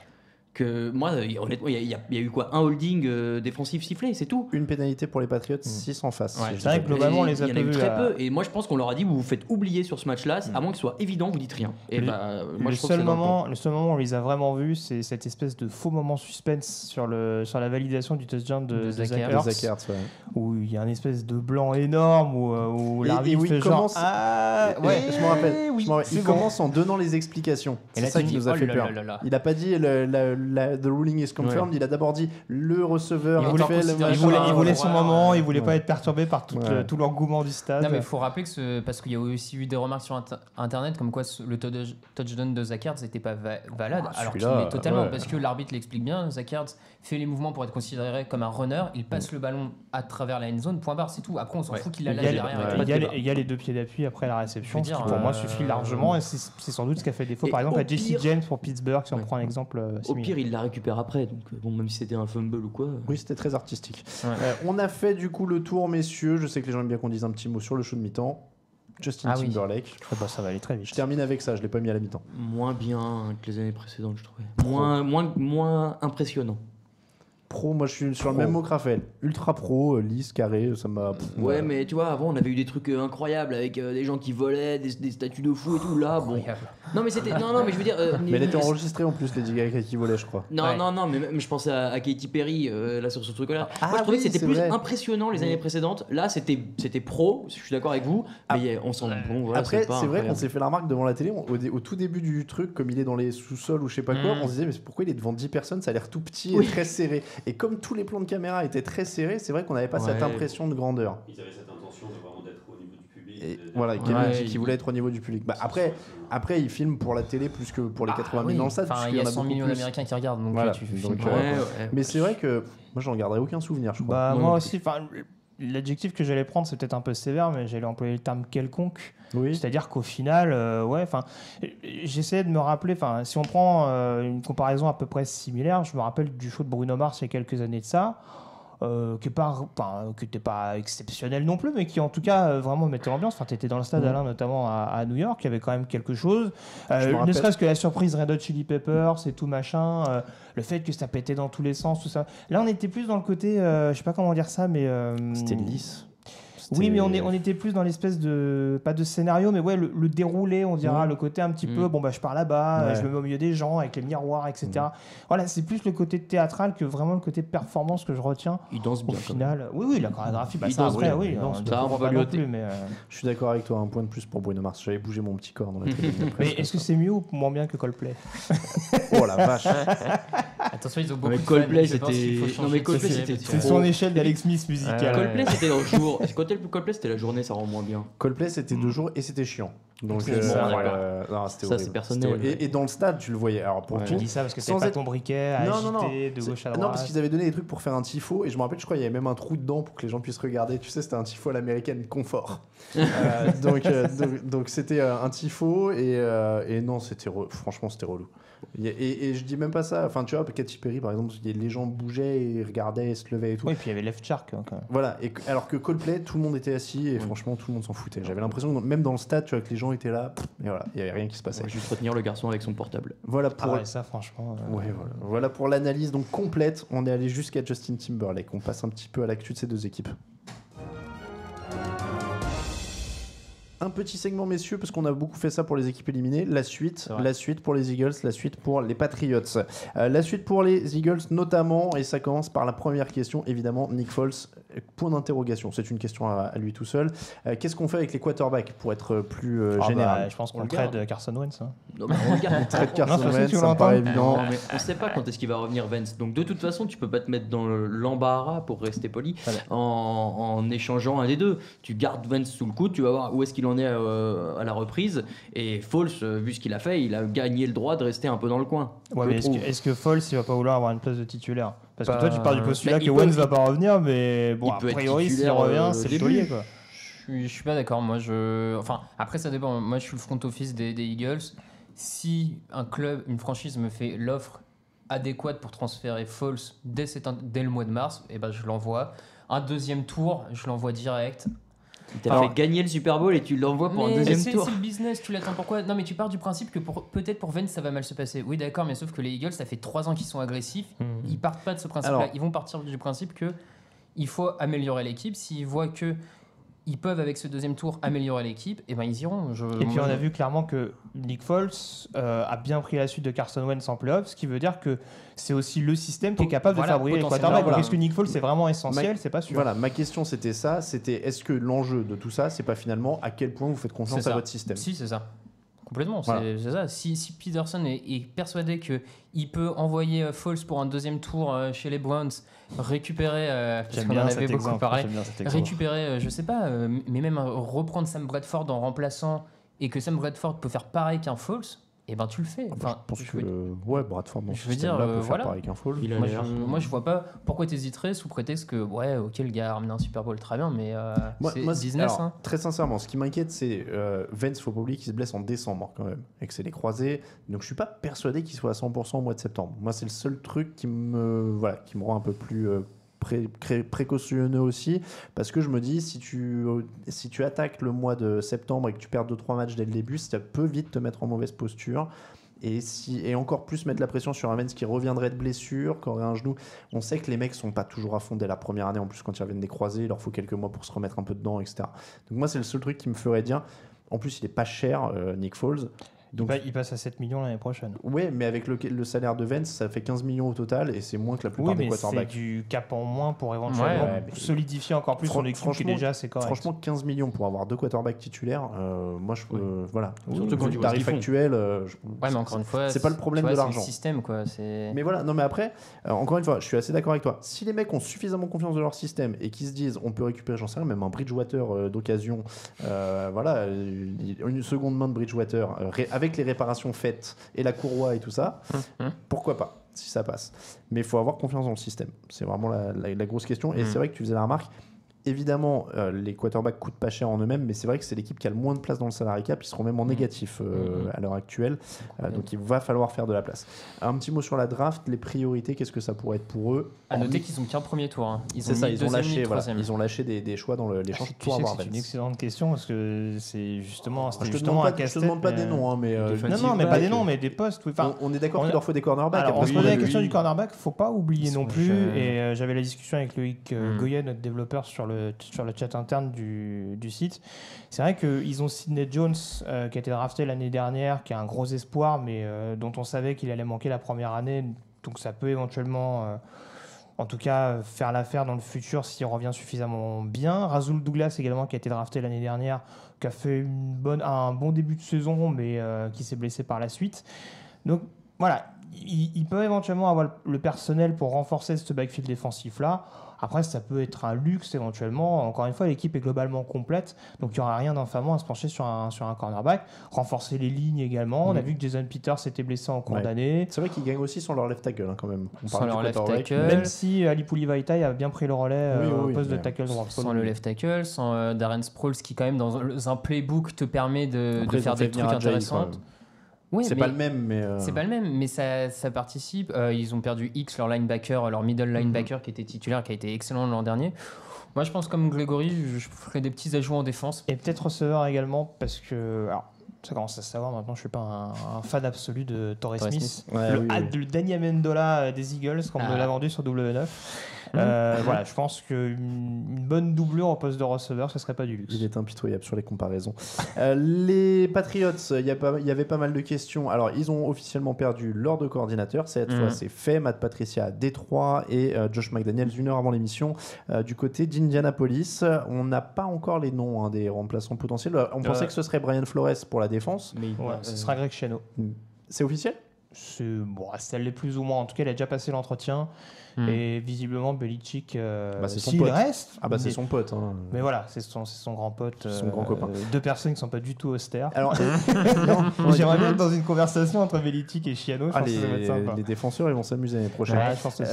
Speaker 4: que moi honnêtement il y a eu quoi, un holding défensif sifflé, c'est tout.
Speaker 3: Une pénalité pour les Patriots, 6 en face.
Speaker 5: Ouais,
Speaker 3: si je
Speaker 6: c'est vrai
Speaker 3: dis
Speaker 6: que
Speaker 3: pas de
Speaker 6: globalement, on
Speaker 4: Et
Speaker 6: les a
Speaker 4: il y en a
Speaker 6: peu
Speaker 4: eu
Speaker 6: vus,
Speaker 4: très
Speaker 6: là.
Speaker 4: peu. Et moi je pense qu'on leur a dit vous vous faites oublier sur ce match-là, à moins que ce soit évident, vous dites rien. Et
Speaker 6: Le-
Speaker 4: bah, moi
Speaker 6: le,
Speaker 4: je trouve que
Speaker 6: seul
Speaker 4: c'est dans le
Speaker 6: moment, le seul moment où on les a vraiment vus, c'est cette espèce de faux moment suspense sur la validation du touchdown de
Speaker 5: Zach
Speaker 6: Zach
Speaker 5: Ertz.
Speaker 6: Ertz,
Speaker 3: Zach Ertz, ouais.
Speaker 6: où il y a un espèce de blanc énorme où
Speaker 3: Et
Speaker 6: l'arbitre
Speaker 3: où il
Speaker 6: fait genre
Speaker 3: commence-
Speaker 6: ah
Speaker 3: Ouais, je m'en rappelle.
Speaker 6: oui,
Speaker 3: Il
Speaker 6: c'est bon.
Speaker 3: commence en donnant les explications.
Speaker 5: Et
Speaker 3: C'est
Speaker 5: là,
Speaker 3: ça
Speaker 5: tu
Speaker 3: qui
Speaker 5: dis,
Speaker 3: nous a
Speaker 5: oh
Speaker 3: fait
Speaker 5: là
Speaker 3: peur.
Speaker 5: là là là.
Speaker 3: Il n'a pas dit le the ruling is confirmed. Il a d'abord dit le receveur
Speaker 5: Il
Speaker 3: fait le
Speaker 5: considéré
Speaker 3: machin.
Speaker 6: Il voulait son moment, il voulait
Speaker 3: Ouais.
Speaker 6: pas être perturbé par tout l'engouement du stade.
Speaker 5: Non mais il faut rappeler que parce qu'il y a aussi eu des remarques sur internet comme quoi le touchdown de Zach Ertz n'était pas valable alors qu'il
Speaker 3: celui-là,
Speaker 5: l'est totalement
Speaker 3: ouais.
Speaker 5: parce que l'arbitre l'explique bien. Zach Ertz fait les mouvements pour être considéré comme un runner, il passe le ballon à travers la end zone, point barre, c'est tout. Après on s'en fout qu'il la
Speaker 6: Il y
Speaker 5: lâche
Speaker 6: a-
Speaker 5: derrière.
Speaker 6: il y a les- il y a les 2 pieds d'appui après la réception,
Speaker 5: Je veux
Speaker 6: ce qui
Speaker 5: dire,
Speaker 6: pour moi suffit largement et c'est sans doute ce qui a fait défaut
Speaker 4: Et
Speaker 6: par exemple
Speaker 4: au
Speaker 6: à Jesse
Speaker 4: pire-
Speaker 6: James pour Pittsburgh si on
Speaker 4: Ouais.
Speaker 6: prend un exemple
Speaker 4: Au
Speaker 6: similaire.
Speaker 4: pire, il la récupère après, donc bon, même si c'était un fumble ou quoi.
Speaker 3: Oui, c'était très artistique.
Speaker 5: Ouais.
Speaker 3: On a fait du coup le tour, messieurs. Je sais que les gens aiment bien qu'on dise un petit mot sur le show de mi-temps. Justin
Speaker 5: Ah oui.
Speaker 3: Timberlake.
Speaker 6: Bah, ça va aller très vite.
Speaker 3: Je termine avec ça, je l'ai pas mis à la mi-temps.
Speaker 4: Moins bien que les années précédentes, je trouvais. Moins impressionnant.
Speaker 3: Pro, moi je suis sur le même mot que Raphaël. Ultra pro, lisse, carré, ça m'a.
Speaker 4: Ouais, mais tu vois, avant, on avait eu des trucs incroyables avec des gens qui volaient, des statues de fou et tout. Là, bon.
Speaker 5: Incroyable.
Speaker 4: Non, mais c'était. Non, mais je veux dire.
Speaker 3: Mais elle était enregistrée en plus, Lady Gaga qui volait, je crois.
Speaker 4: Non,
Speaker 5: Ouais.
Speaker 4: non, mais même, je pensais à Katy Perry, là, sur ce truc-là.
Speaker 3: Ah
Speaker 4: Moi, je trouvais
Speaker 3: oui,
Speaker 4: que c'était
Speaker 3: c'est
Speaker 4: plus
Speaker 3: vrai.
Speaker 4: impressionnant les années précédentes. Là, c'était pro, je suis d'accord avec vous, mais on s'en. Bon, voilà,
Speaker 3: Après,
Speaker 4: pas
Speaker 3: c'est vrai qu'on
Speaker 4: incroyable.
Speaker 3: s'est fait la remarque devant la télé, au tout début du truc, comme il est dans les sous-sols ou je sais pas quoi, on se disait, mais pourquoi il est devant 10 personnes, ça a l'air tout petit et très serré. Et comme tous les plans de caméra étaient très serrés, c'est vrai qu'on n'avait pas cette
Speaker 4: Ouais.
Speaker 3: impression de grandeur.
Speaker 7: Ils avaient cette intention de vraiment d'être au niveau du public.
Speaker 3: Et
Speaker 7: de-
Speaker 3: voilà,
Speaker 7: de-
Speaker 3: Kevin
Speaker 4: Ouais,
Speaker 3: qui voulait être au niveau du public. Bah, après, il filme pour la télé plus que pour les 80 000 dans le stade.
Speaker 5: Enfin,
Speaker 3: puisqu'il
Speaker 5: il y a
Speaker 3: en a
Speaker 5: 100
Speaker 3: beaucoup
Speaker 5: millions
Speaker 3: plus.
Speaker 5: d'Américains qui regardent, donc
Speaker 3: Voilà.
Speaker 5: tu
Speaker 3: Donc,
Speaker 5: filmes
Speaker 3: ouais.
Speaker 5: pas.
Speaker 4: Ouais.
Speaker 3: Mais c'est vrai que moi, j'en garderai aucun souvenir, je crois.
Speaker 6: Bah,
Speaker 4: Non,
Speaker 6: moi
Speaker 4: non
Speaker 6: aussi, enfin, l'adjectif que j'allais prendre, c'est peut-être un peu sévère, mais j'allais employer le terme quelconque.
Speaker 3: Oui.
Speaker 6: C'est-à-dire qu'au final, ouais, enfin, j'essayais de me rappeler, enfin, si on prend une comparaison à peu près similaire, je me rappelle du show de Bruno Mars il y a quelques années de ça, qui n'était pas exceptionnel non plus, mais qui en tout cas vraiment mettait l'ambiance. Enfin, tu étais dans le stade, Alain, notamment à New York, il y avait quand même quelque chose.
Speaker 3: me
Speaker 6: Ne
Speaker 3: rappelle.
Speaker 6: serait-ce que la surprise Red Hot Chili Peppers et tout machin, le fait que ça pétait dans tous les sens, tout ça. Là, on était plus dans le côté, je sais pas comment dire ça, mais
Speaker 3: C'était lisse.
Speaker 6: oui, mais on était plus dans l'espèce de, pas de scénario, mais ouais, le déroulé, on dira, le côté un petit peu, bon bah je pars là-bas,
Speaker 3: Ouais.
Speaker 6: je me mets au milieu des gens avec les miroirs, etc. Voilà, c'est plus le côté théâtral que vraiment le côté performance que je retiens.
Speaker 4: Il danse
Speaker 6: Au
Speaker 4: bien. quand même.
Speaker 6: final, oui, la chorégraphie, bah
Speaker 4: Il
Speaker 6: ça
Speaker 4: danse
Speaker 6: après,
Speaker 4: bien.
Speaker 6: oui,
Speaker 4: Il danse
Speaker 6: on
Speaker 4: bien. Ça, on
Speaker 6: découvre
Speaker 4: va
Speaker 6: pas
Speaker 4: lui
Speaker 6: non
Speaker 4: ôter.
Speaker 6: plus, mais
Speaker 3: Je suis d'accord avec toi, un point de plus pour Bruno Mars. J'avais bougé mon petit corps dans la télé.
Speaker 6: mais est-ce que c'est mieux ou moins bien que Coldplay?
Speaker 3: Oh la vache.
Speaker 5: Attention, ils ont beaucoup
Speaker 4: Mais
Speaker 5: de
Speaker 4: Coldplay,
Speaker 5: fans, je pense qu'il faut
Speaker 4: c'était-
Speaker 5: changer
Speaker 4: non, mais
Speaker 5: de
Speaker 4: Coldplay,
Speaker 5: société.
Speaker 4: c'était
Speaker 6: C'est son échelle d'Alex Smith musicale.
Speaker 4: Coldplay, c'était dans le jour. Coldplay, c'était la journée, ça rend moins bien.
Speaker 3: Coldplay, c'était 2 jours et c'était chiant. Donc,
Speaker 4: C'est ça, d'accord.
Speaker 3: non, c'était
Speaker 4: Ça,
Speaker 3: horrible.
Speaker 4: c'est personnel,
Speaker 3: C'était horrible.
Speaker 4: ouais.
Speaker 3: Et dans le stade, tu le voyais. Alors, pour
Speaker 4: Ouais.
Speaker 6: Tu
Speaker 3: tout,
Speaker 6: dis ça parce que
Speaker 3: Sans
Speaker 6: t'avais pas
Speaker 3: être-
Speaker 6: ton briquet à
Speaker 3: Non, non,
Speaker 6: agiter de
Speaker 3: C'est-
Speaker 6: gauche à
Speaker 3: Non,
Speaker 6: droite.
Speaker 3: parce qu'ils avaient donné des trucs pour faire un tifo et je me rappelle, je crois, il y avait même un trou dedans pour que les gens puissent regarder. Tu sais, c'était un tifo à l'américaine confort. Donc c'était un tifo et non, franchement, c'était relou. Et je dis même pas ça. Enfin, tu vois, Katy Perry, par exemple, les gens bougeaient et regardaient et se levaient et tout.
Speaker 6: Oui, puis il y avait Left Shark quand même.
Speaker 3: Voilà, alors que Coldplay, tout le monde était assis et franchement, tout le monde s'en foutait. J'avais l'impression que même dans le stade, tu vois, que les gens étaient là, et voilà, il y avait rien qui se passait.
Speaker 4: On va juste retenir le garçon avec son portable.
Speaker 3: Voilà pour,
Speaker 6: Ah ouais, ça franchement.
Speaker 3: ouais, voilà pour l'analyse donc complète. On est allé jusqu'à Justin Timberlake. On passe un petit peu à l'actu de ces deux équipes. Un petit segment, messieurs, parce qu'on a beaucoup fait ça pour les équipes éliminées. La suite pour les Eagles, la suite pour les Patriots. La suite pour les Eagles, notamment, et ça commence par la première question, évidemment, Nick Foles, point d'interrogation. C'est une question à lui tout seul. Qu'est-ce qu'on fait avec les quarterbacks pour être plus général?
Speaker 6: Je pense
Speaker 4: On
Speaker 6: qu'on
Speaker 4: le
Speaker 6: trade
Speaker 4: garde.
Speaker 6: Carson Wentz. Hein.
Speaker 4: Non, mais on regarde.
Speaker 3: Trade Carson
Speaker 6: Non,
Speaker 3: Wentz,
Speaker 6: tu
Speaker 3: ça me
Speaker 6: l'entends
Speaker 3: paraît évident.
Speaker 4: Non, mais on sait pas quand est-ce qu'il va revenir Vance. Donc de toute façon, tu peux pas te mettre dans l'embarras, pour rester poli, en échangeant un des deux. Tu gardes Vance sous le coude, tu vas voir où est-ce qu'il en est à la reprise. Et Foles, vu ce qu'il a fait, il a gagné le droit de rester un peu dans le coin.
Speaker 6: Ouais,
Speaker 4: Je
Speaker 6: mais
Speaker 4: trouve.
Speaker 6: est-ce que Foles il va pas vouloir avoir une place de titulaire? Parce que
Speaker 3: Bah,
Speaker 6: toi tu pars du postulat
Speaker 4: bah,
Speaker 6: que
Speaker 4: il peut-
Speaker 6: Wentz va pas revenir, mais bon,
Speaker 4: il
Speaker 6: a
Speaker 4: peut être
Speaker 6: priori s'il
Speaker 4: titulaire,
Speaker 6: revient,
Speaker 4: au
Speaker 6: c'est le
Speaker 4: début.
Speaker 6: taulier quoi.
Speaker 5: Je suis pas d'accord. Moi, enfin, après, ça dépend. Moi, je suis le front office des Eagles. Si un club, une franchise me fait l'offre adéquate pour transférer Foles dès le mois de mars, et ben, je l'envoie. Un deuxième tour, je l'envoie direct.
Speaker 4: Il t'a fait gagner le Super Bowl et tu l'envoies pour un
Speaker 5: Mais
Speaker 4: deuxième
Speaker 5: c'est
Speaker 4: tour.
Speaker 5: le business, tu l'attends pourquoi? Non, mais tu pars du principe que peut-être pour Vance ça va mal se passer. Oui, d'accord, mais sauf que les Eagles, ça fait 3 ans qu'ils sont agressifs. Ils partent pas de ce principe-là.
Speaker 3: Alors-
Speaker 5: Ils vont partir du principe que il faut améliorer l'équipe. S'ils voient que ils peuvent avec ce deuxième tour améliorer l'équipe, et ben ils iront.
Speaker 6: Et puis on a vu clairement que Nick Foles a bien pris la suite de Carson Wentz en playoff, ce qui veut dire que c'est aussi le système qui est capable
Speaker 5: Voilà,
Speaker 6: de fabriquer les
Speaker 5: potentiellement,
Speaker 6: quarterbacks.
Speaker 3: voilà.
Speaker 6: Donc est-ce que Nick Foles c'est vraiment essentiel? C'est pas sûr.
Speaker 3: Voilà, ma question c'était ça, c'était est-ce que l'enjeu de tout ça, c'est pas finalement à quel point vous faites confiance
Speaker 5: C'est
Speaker 3: à
Speaker 5: ça.
Speaker 3: votre système?
Speaker 5: Si, c'est ça. Complètement,
Speaker 3: Voilà.
Speaker 5: c'est ça. Si Peterson est persuadé qu'il peut envoyer Foles pour un deuxième tour chez les Browns, récupérer, parce
Speaker 6: J'aime
Speaker 5: qu'on en
Speaker 6: bien
Speaker 5: avait
Speaker 6: cet
Speaker 5: beaucoup
Speaker 6: exemple.
Speaker 5: parlé,
Speaker 6: J'aime bien cet exemple.
Speaker 5: récupérer, je sais pas, mais même reprendre Sam Bradford en remplaçant et que Sam Bradford peut faire pareil qu'un Foles, et ben tu le fais.
Speaker 3: Je pense que Bradford dans
Speaker 5: je
Speaker 3: ce
Speaker 5: veux dire,
Speaker 3: système-là peut faire
Speaker 5: voilà.
Speaker 3: pareil qu'un Foles.
Speaker 4: Il a
Speaker 5: Moi
Speaker 4: l'air.
Speaker 5: je vois pas pourquoi t'hésiterais sous prétexte que ouais ok le gars a ramené un Super Bowl très bien mais c'est business
Speaker 3: alors,
Speaker 5: hein.
Speaker 3: très sincèrement, ce qui m'inquiète, c'est Vance, faut pas oublier qu'il se blesse en décembre quand même, et que c'est les croisés. Donc je suis pas persuadé qu'il soit à 100% au mois de septembre. Moi, c'est le seul truc qui me rend un peu plus précautionneux aussi, parce que je me dis, si tu attaques le mois de septembre et que tu perds 2-3 matchs dès le début, ça peut vite te mettre en mauvaise posture. Et encore plus mettre la pression sur un Vance qui reviendrait de blessure, qui aurait un genou. On sait que les mecs sont pas toujours à fond dès la première année. En plus, quand ils reviennent des croisés, il leur faut quelques mois pour se remettre un peu dedans, etc. Donc moi, c'est le seul truc qui me ferait dire. En plus, il est pas cher, Nick Foles. Donc,
Speaker 6: Il passe à 7 millions l'année prochaine.
Speaker 3: ouais, mais avec le salaire de Vance, ça fait 15 millions au total, et c'est moins que la plupart
Speaker 6: Oui,
Speaker 3: des
Speaker 6: mais c'est
Speaker 3: quarterbacks.
Speaker 6: du cap en moins pour éventuellement
Speaker 3: Ouais, mais
Speaker 6: solidifier encore plus son équipe qui déjà c'est correct.
Speaker 3: Franchement, 15 millions pour avoir 2 quarterbacks titulaires, moi je voilà.
Speaker 4: Surtout quand tu vois ce
Speaker 3: tarif
Speaker 4: qu'ils font.
Speaker 3: actuel,
Speaker 5: Ouais mais encore une fois
Speaker 3: c'est pas le problème
Speaker 5: tu vois,
Speaker 3: de
Speaker 5: c'est
Speaker 3: l'argent.
Speaker 5: le système quoi c'est
Speaker 3: Mais voilà, non mais après, encore une fois, je suis assez d'accord avec toi. Si les mecs ont suffisamment confiance dans leur système et qu'ils se disent, on peut récupérer, j'en sais rien, même un Bridgewater d'occasion, voilà, une seconde main de Bridgewater avec les réparations faites et la courroie et tout ça, pourquoi pas, si ça passe. Mais il faut avoir confiance dans le système. C'est vraiment la grosse question. Et c'est vrai que tu faisais la remarque. Évidemment, les quarterbacks coûtent pas cher en eux-mêmes, mais c'est vrai que c'est l'équipe qui a le moins de place dans le salary cap. Ils seront même en négatif à l'heure actuelle. Donc il va falloir faire de la place. Un petit mot sur la draft, les priorités, qu'est-ce que ça pourrait être pour eux?
Speaker 5: à noter qu'ils ont qu'un premier tour hein.
Speaker 3: C'est ça, ils ont lâché, voilà,
Speaker 5: troisième.
Speaker 3: ils ont lâché des choix dans l'échange
Speaker 6: Tu
Speaker 3: pour
Speaker 6: sais que
Speaker 3: avoir
Speaker 6: c'est une
Speaker 3: Vance.
Speaker 6: excellente question parce que c'est justement
Speaker 3: Je te
Speaker 6: justement un
Speaker 3: demande pas, je te
Speaker 6: casse-tête.
Speaker 3: demande pas des noms, hein, mais
Speaker 6: Non, mais pas des noms, mais des postes. Oui. Enfin,
Speaker 3: on est d'accord
Speaker 6: on
Speaker 3: qu'il
Speaker 6: a-
Speaker 3: leur faut des cornerbacks.
Speaker 6: alors, on
Speaker 3: après,
Speaker 6: se posait la
Speaker 3: lui-
Speaker 6: question du cornerback, faut pas oublier
Speaker 5: Ils
Speaker 6: non
Speaker 5: sont
Speaker 6: plus.
Speaker 5: jeunes.
Speaker 6: Et j'avais la discussion avec Loïc Goyen, notre développeur, sur le chat interne du site. C'est vrai qu'ils ont Sidney Jones, qui a été drafté l'année dernière, qui a un gros espoir, mais dont on savait qu'il allait manquer la première année. Donc ça peut éventuellement, en tout cas, faire l'affaire dans le futur s'il revient suffisamment bien. Rasul Douglas également, qui a été drafté l'année dernière, qui a fait un bon début de saison, mais qui s'est blessé par la suite. Donc voilà, il peut éventuellement avoir le personnel pour renforcer ce backfield défensif-là. Après, ça peut être un luxe éventuellement. Encore une fois, l'équipe est globalement complète, donc il n'y aura rien d'infamant à se pencher sur un cornerback. Renforcer les lignes également. On a vu que Jason Peters s'était blessé en cours
Speaker 3: Ouais.
Speaker 6: d'année.
Speaker 3: C'est vrai qu'ils gagnent aussi sans leur left tackle, hein, quand même. On
Speaker 5: Sans
Speaker 3: parle
Speaker 5: leur
Speaker 3: du
Speaker 5: left
Speaker 3: quarterback,
Speaker 5: tackle.
Speaker 6: Même si Ali Poulivaitaï a bien pris le relais
Speaker 3: Oui,
Speaker 6: au
Speaker 3: oui,
Speaker 6: poste de
Speaker 3: mais
Speaker 6: tackle droit.
Speaker 5: sans le left tackle sans Darren Sproles qui quand même dans un playbook te permet de
Speaker 3: Après, ils
Speaker 5: faire
Speaker 3: ont fait
Speaker 5: des trucs
Speaker 3: venir Ajayi,
Speaker 5: intéressants.
Speaker 3: quand même.
Speaker 5: Oui,
Speaker 3: C'est
Speaker 5: mais
Speaker 3: pas le même, mais.
Speaker 5: c'est pas le même, mais ça participe. Ils ont perdu X, leur linebacker, leur middle linebacker qui était titulaire, qui a été excellent l'an dernier. Moi, je pense comme Grégory, je ferai des petits ajouts en défense.
Speaker 6: Et peut-être receveur également, parce que. Alors, ça commence à se savoir maintenant, je suis pas un fan absolu de Torrey Smith.
Speaker 3: Ouais, oui, oui.
Speaker 6: Le Danny Amendola des Eagles, comme on me l'a vendu sur W9. Voilà, je pense qu'une bonne doublure au poste de receveur, ce serait pas du luxe.
Speaker 3: Il est impitoyable sur les comparaisons. Les Patriots, il y avait pas mal de questions. Alors, ils ont officiellement perdu leurs deux coordinateurs. Cette fois, c'est fait. Matt Patricia à Détroit et Josh McDaniels une heure avant l'émission du côté d'Indianapolis. On n'a pas encore les noms des remplaçants potentiels. On pensait que ce serait Brian Flores pour la défense.
Speaker 4: Mais
Speaker 6: Ouais, ce sera Greg Schiano.
Speaker 3: C'est officiel?
Speaker 6: Ça l'est plus ou moins. En tout cas, il a déjà passé l'entretien. Et visiblement, Belichick,
Speaker 3: c'est son
Speaker 6: s'il
Speaker 3: pote.
Speaker 6: reste.
Speaker 3: Ah bah c'est son pote. Hein.
Speaker 6: Mais voilà, c'est son grand pote.
Speaker 3: Son grand copain.
Speaker 6: Deux personnes qui sont pas du tout austères.
Speaker 3: Alors,
Speaker 6: J'aimerais bien être dans une conversation entre Belichick et Schiano. Je pense que ça va être sympa.
Speaker 3: les défenseurs, ils vont s'amuser l'année prochaine.
Speaker 6: Ouais, je pense aussi.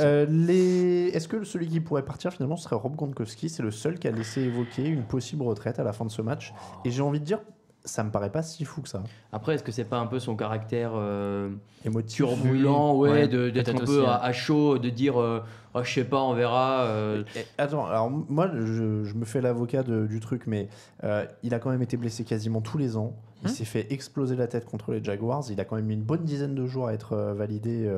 Speaker 3: Est-ce que celui qui pourrait partir finalement serait Rob Gronkowski? C'est le seul qui a laissé évoquer une possible retraite à la fin de ce match. Et j'ai envie de dire, ça me paraît pas si fou que ça.
Speaker 4: Après, est-ce que c'est pas un peu son caractère
Speaker 3: Émotif.
Speaker 4: turbulent,
Speaker 5: Ouais,
Speaker 4: d'être un
Speaker 5: peut-être
Speaker 4: peu
Speaker 5: aussi,
Speaker 4: à chaud, de dire oh, je sais pas, on verra.
Speaker 3: Attends, alors moi je me fais l'avocat du truc, mais il a quand même été blessé quasiment tous les ans. Il s'est fait exploser la tête contre les Jaguars. Il a quand même mis une bonne dizaine de jours à être validé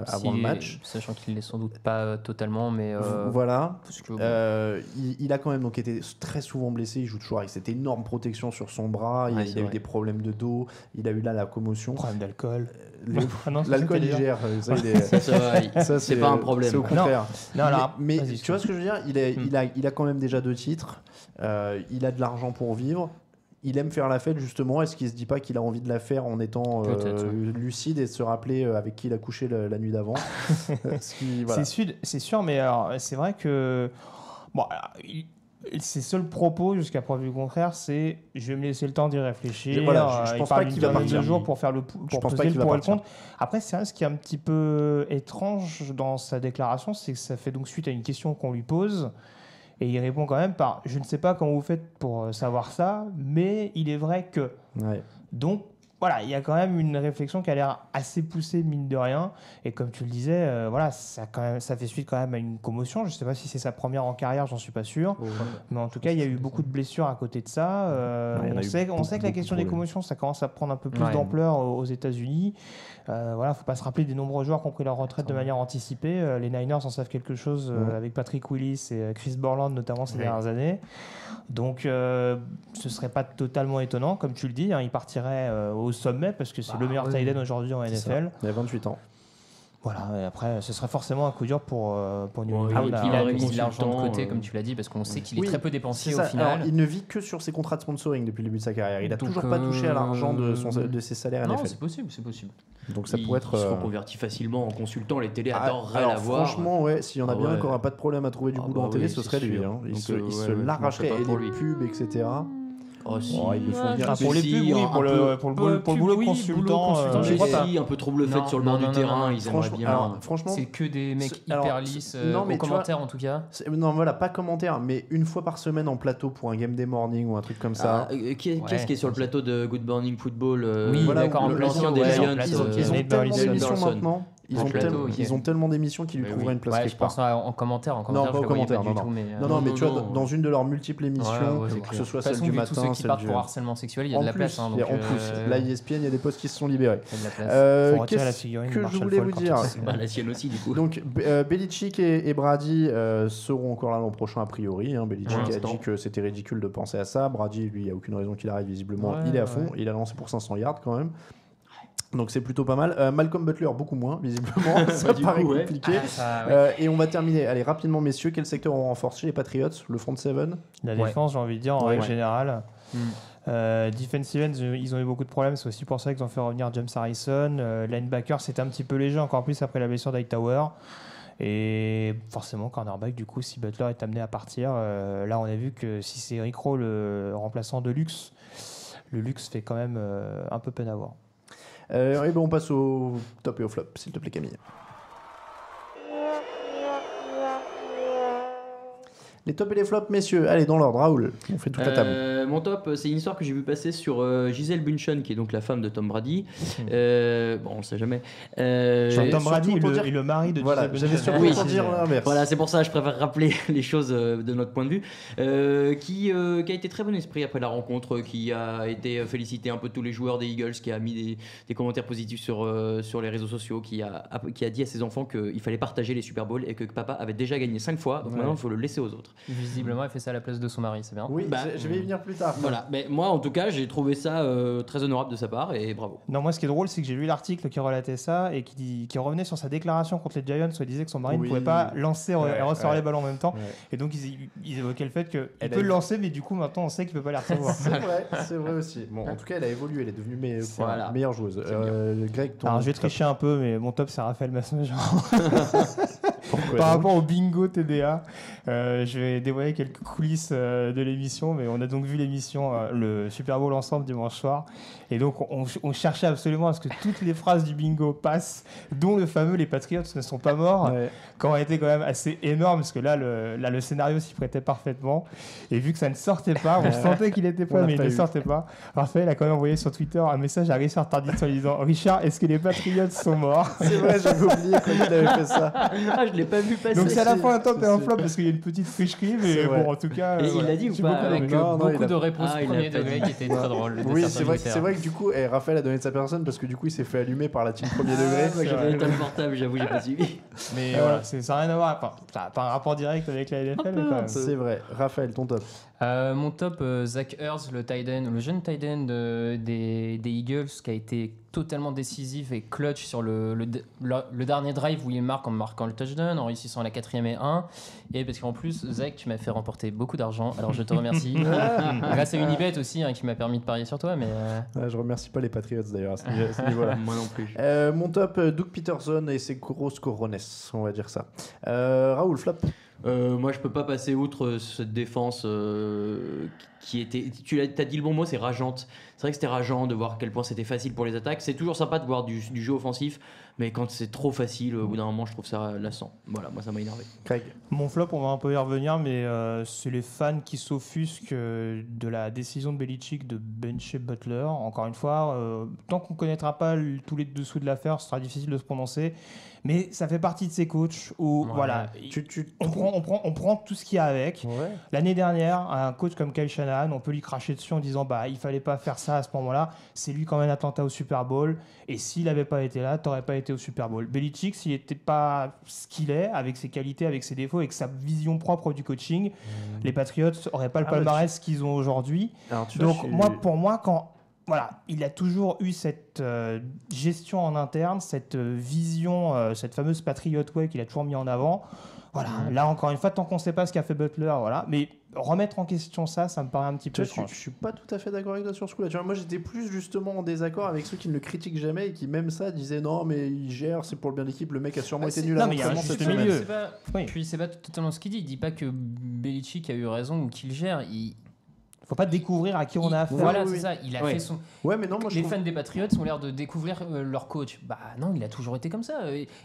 Speaker 3: avant le match.
Speaker 5: Sachant qu'il l'est sans doute pas totalement, mais
Speaker 3: Voilà.
Speaker 5: parce que,
Speaker 3: Il a quand même donc été très souvent blessé. Il joue toujours avec cette énorme protection sur son bras. Il
Speaker 4: Ouais,
Speaker 3: a
Speaker 4: c'est
Speaker 3: eu
Speaker 4: vrai.
Speaker 3: des problèmes de dos. Il a eu là la commotion.
Speaker 6: Problème d'alcool. Ah non, c'est
Speaker 3: L'alcool,
Speaker 6: ça
Speaker 3: il
Speaker 6: que
Speaker 3: gère. Ça, il est-
Speaker 4: Ça va,
Speaker 3: ça,
Speaker 4: c'est pas un problème.
Speaker 3: C'est au contraire.
Speaker 6: Non, alors,
Speaker 3: mais
Speaker 6: vas-y,
Speaker 3: tu vois ce que je veux dire, il a quand même déjà 2 titres. Il a de l'argent pour vivre. il aime faire la fête justement. Est-ce qu'il se dit pas qu'il a envie de la faire en étant lucide et de se rappeler avec qui il a couché la nuit d'avant? Voilà.
Speaker 6: C'est sûr, mais alors, c'est vrai que bon, ses seuls propos, jusqu'à preuve du contraire, c'est je vais me laisser le temps d'y réfléchir.
Speaker 3: Voilà, je pense pas qu'il va partir
Speaker 6: 2 jours pour faire peser le pour et le contre. Après, c'est vrai, ce qui est un petit peu étrange dans sa déclaration, c'est que ça fait donc suite à une question qu'on lui pose. Et il répond quand même par « Je ne sais pas comment vous faites pour savoir ça, mais il est vrai que...
Speaker 3: Ouais. »
Speaker 6: Donc, voilà, il y a quand même une réflexion qui a l'air assez poussée, mine de rien. Et comme tu le disais, voilà, ça fait suite quand même à une commotion. Je ne sais pas si c'est sa première en carrière, j'en suis pas sûr. Mais en tout cas, il y a eu beaucoup de blessures à côté de ça. On sait que la question des commotions, ça commence à prendre un peu plus d'ampleur aux États-Unis. Voilà, faut pas se rappeler des nombreux joueurs qui ont pris leur retraite de manière anticipée. Les Niners en savent quelque chose avec Patrick Willis et Chris Borland notamment ces dernières années. Donc, ce serait pas totalement étonnant, comme tu le dis. Il partirait au sommet parce que c'est le meilleur tight end aujourd'hui en NFL.
Speaker 3: Il a 28 ans.
Speaker 6: Voilà, et après, ce serait forcément un coup dur pour New England.
Speaker 5: Il a mis de l'argent de côté, comme tu l'as dit, parce qu'on sait qu'il est très peu dépensier au final.
Speaker 3: Alors, il ne vit que sur ses contrats de sponsoring depuis le début de sa carrière. Il n'a toujours pas touché à l'argent de ses salaires NFL.
Speaker 5: Non, c'est possible.
Speaker 3: Donc ça pourrait être.
Speaker 4: Il se reconvertit facilement en consultant. Les télés adoreraient la voir.
Speaker 3: Franchement, ouais, s'il y en a bien qui n'aura pas de problème à trouver du boulot en télé, ce serait lui. Il se l'arracherait et les pubs, etc.
Speaker 4: Oh, si.
Speaker 3: Ils le font bien.
Speaker 6: Pour les pubs, oui, pour le boulot consultant.
Speaker 4: Un peu trop le fait sur le bord du terrain, ils aimeraient bien.
Speaker 3: Franchement,
Speaker 5: c'est que des mecs hyper lisses, aux commentaires en tout cas.
Speaker 3: Non, voilà, pas commentaires, mais une fois par semaine en plateau pour un game day morning ou un truc comme ça.
Speaker 4: Qu'est-ce qui est sur le plateau de Good Morning Football?
Speaker 5: Oui, d'accord,
Speaker 4: l'ancien des Lions.
Speaker 3: Ils ont tellement d'émissions maintenant. Ils ont tellement d'émissions qui lui trouveraient une place quelque part.
Speaker 5: Je pense en commentaire.
Speaker 3: Non, pas en commentaire. Non, mais tu vois, dans une de leurs multiples émissions, que ce soit celle du matin,
Speaker 5: tous ceux qui partent pour harcèlement sexuel, il y a de la place.
Speaker 3: En plus, là, ESPN, il y a des postes qui se sont libérés.
Speaker 6: Qu'est-ce
Speaker 3: que je voulais vous dire?
Speaker 4: La sienne aussi, du coup.
Speaker 3: Donc, Belichick et Brady seront encore là l'an prochain, a priori. Belichick a dit que c'était ridicule de penser à ça. Brady, lui, il n'y a aucune raison qu'il arrive, visiblement. Il est à fond. Il a lancé pour 500 yards quand même. Donc c'est plutôt pas mal. Malcolm Butler, beaucoup moins, visiblement. Ça paraît compliqué. Et on va terminer. Allez, rapidement, messieurs, quel secteur on renforce chez les Patriots? Le front seven?
Speaker 6: La défense, j'ai envie de dire, en règle générale. Defensive end, ils ont eu beaucoup de problèmes. C'est aussi pour ça qu'ils ont fait revenir James Harrison. Linebacker, c'était un petit peu léger, encore plus après la blessure d'Hightower. Et forcément, cornerback, du coup, si Butler est amené à partir, là, on a vu que si c'est Rick Rowe, le remplaçant de luxe, le luxe fait quand même un peu peine à voir.
Speaker 3: Et on passe au top et au flop, s'il te plaît, Camille. Les tops et les flops, messieurs. Allez, dans l'ordre, Raoul, on fait toute la table.
Speaker 4: Mon top, c'est une histoire que j'ai vu passer sur Gisèle Bündchen, qui est donc la femme de Tom Brady. Bon, on ne sait jamais.
Speaker 6: Tom Brady est le mari de Gisèle Bündchen.
Speaker 3: J'avais surtout dire l'inverse.
Speaker 4: Voilà, c'est pour ça que je préfère rappeler les choses de notre point de vue. Qui a été très bon esprit après la rencontre, qui a été félicité un peu tous les joueurs des Eagles, qui a mis des commentaires positifs sur les réseaux sociaux, qui a dit à ses enfants qu'il fallait partager les Super Bowls et que papa avait déjà gagné 5 fois, donc maintenant il faut le laisser aux autres.
Speaker 5: Visiblement, elle fait ça à la place de son mari, c'est bien.
Speaker 3: Oui, je vais y venir plus tard.
Speaker 4: Voilà, mais moi en tout cas, j'ai trouvé ça très honorable de sa part et bravo.
Speaker 6: Non, moi ce qui est drôle, c'est que j'ai lu l'article qui relatait ça et qui revenait sur sa déclaration contre les Giants où il disait que son mari ne pouvait pas lancer et recevoir les ballons en même temps. Et donc ils évoquaient le fait qu'il peut le lancer, mais du coup maintenant on sait qu'il ne peut pas les recevoir.
Speaker 3: C'est vrai aussi. Bon, en tout cas, elle a évolué, elle est devenue meilleure joueuse. Greg,
Speaker 6: alors je vais tricher un peu, mais mon top c'est Raphaël Masmejean. Par rapport au bingo TDA, je vais dévoiler quelques coulisses de l'émission, mais on a donc vu l'émission le Super Bowl ensemble dimanche soir, et donc on cherchait absolument à ce que toutes les phrases du bingo passent, dont le fameux "les Patriots ne sont pas morts", qui aurait été quand même assez énorme, parce que là le scénario s'y prêtait parfaitement, et vu que ça ne sortait pas, on sentait qu'il était pas, mais il ne sortait pas. Raphaël a quand même envoyé sur Twitter un message à Richard Tardif en disant "Richard, est-ce que les Patriots sont morts?"
Speaker 3: C'est vrai, j'avais oublié quand il avait fait ça.
Speaker 4: Ah, je l'ai pas vu passer.
Speaker 6: Donc c'est à la fois un top et un flop parce qu'il y a une petite fricherie, mais bon, en tout cas.
Speaker 4: Et il l'a dit ou pas?
Speaker 5: Avec beaucoup de réponses premier degré qui étaient très drôles.
Speaker 3: Oui, c'est vrai que du coup, Raphaël a donné de sa personne parce que du coup, il s'est fait allumer par la team premier degré.
Speaker 4: Moi, j'avais l'état portable, j'avoue, j'ai pas suivi.
Speaker 6: Mais voilà, ça n'a rien à voir. Ça n'a pas un rapport direct avec la NFL, mais quand même.
Speaker 3: C'est vrai. Raphaël, ton top.
Speaker 5: Mon top, Zach Ertz, le jeune tight end des Eagles, qui a été totalement décisif et clutch sur le dernier drive où il marque en marquant le touchdown, en réussissant la 4e et 1. Et parce qu'en plus, Zach, tu m'as fait remporter beaucoup d'argent, alors je te remercie. Grâce à Unibet aussi, qui m'a permis de parier sur toi. Mais
Speaker 3: je remercie pas les Patriots d'ailleurs à ce niveau-là.
Speaker 4: Moi non plus.
Speaker 3: Mon top, Doug Peterson et ses grosses corones, on va dire ça. Raoul, flop.
Speaker 4: Moi, je peux pas passer outre cette défense qui était. Tu as dit le bon mot, c'est rageante. C'est vrai que c'était rageant de voir à quel point c'était facile pour les attaques. C'est toujours sympa de voir du jeu offensif, mais quand c'est trop facile, au bout d'un moment, je trouve ça lassant. Voilà, moi, ça m'a énervé.
Speaker 3: Craig.
Speaker 6: Mon flop, on va un peu y revenir, mais c'est les fans qui s'offusquent de la décision de Belichick de bencher Butler. Encore une fois, tant qu'on ne connaîtra pas tous les dessous de l'affaire, ce sera difficile de se prononcer. Mais ça fait partie de ces coachs où voilà, on prend tout ce qu'il y a avec.
Speaker 3: Ouais.
Speaker 6: L'année dernière, un coach comme Kyle Shanahan, on peut lui cracher dessus en disant il fallait pas faire ça à ce moment-là. C'est lui qui emmène Atlanta au Super Bowl. Et s'il n'avait pas été là, t'aurais pas été au Super Bowl. Belichick, s'il n'était pas ce qu'il est, avec ses qualités, avec ses défauts, avec sa vision propre du coaching, les Patriots n'auraient pas le palmarès qu'ils ont aujourd'hui. Donc pour moi, voilà, il a toujours eu cette gestion en interne, cette vision, cette fameuse Patriot Way qu'il a toujours mis en avant. Voilà, là encore une fois, tant qu'on ne sait pas ce qu'a fait Butler, voilà. Mais remettre en question ça me paraît un petit peu étrange.
Speaker 3: Je suis pas tout à fait d'accord avec toi sur ce coup-là. Tu vois, moi, j'étais plus justement en désaccord avec ceux qui ne le critiquent jamais et qui même ça disaient non, mais il gère, c'est pour le bien de l'équipe. Le mec a sûrement été nul à l'entraînement cette semaine.
Speaker 5: Puis c'est pas totalement ce qu'il dit. Il dit pas que Belichick a eu raison ou qu'il gère.
Speaker 6: Faut pas découvrir à qui on a affaire.
Speaker 5: Voilà, c'est ça. Il a fait son.
Speaker 3: Ouais, mais non, moi,
Speaker 5: les fans des Patriots ont l'air de découvrir leur coach. Bah non, il a toujours été comme ça.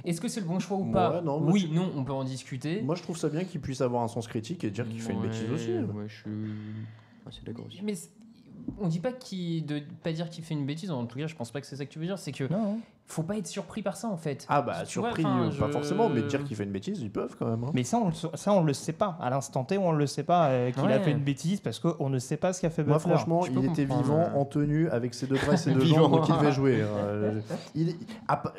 Speaker 5: Est-ce que c'est le bon choix ou pas?
Speaker 3: Non,
Speaker 5: oui, non, on peut en discuter.
Speaker 3: Moi, je trouve ça bien qu'il puisse avoir un sens critique et dire qu'il fait une bêtise aussi.
Speaker 4: Ouais, je suis assez d'accord aussi.
Speaker 5: Mais on dit pas de pas dire qu'il fait une bêtise. En tout cas, je pense pas que c'est ça que tu veux dire. C'est que faut pas être surpris par ça en fait.
Speaker 3: Ah bah surpris, pas forcément, mais dire qu'il fait une bêtise, ils peuvent quand même.
Speaker 6: Mais ça, on le sait pas. À l'instant T, on le sait pas qu'il a fait une bêtise parce qu'on ne sait pas ce qu'a fait Butler.
Speaker 3: Moi, franchement, il était vivant, en tenue, avec ses deux bras et ses deux jambes, donc il devait jouer.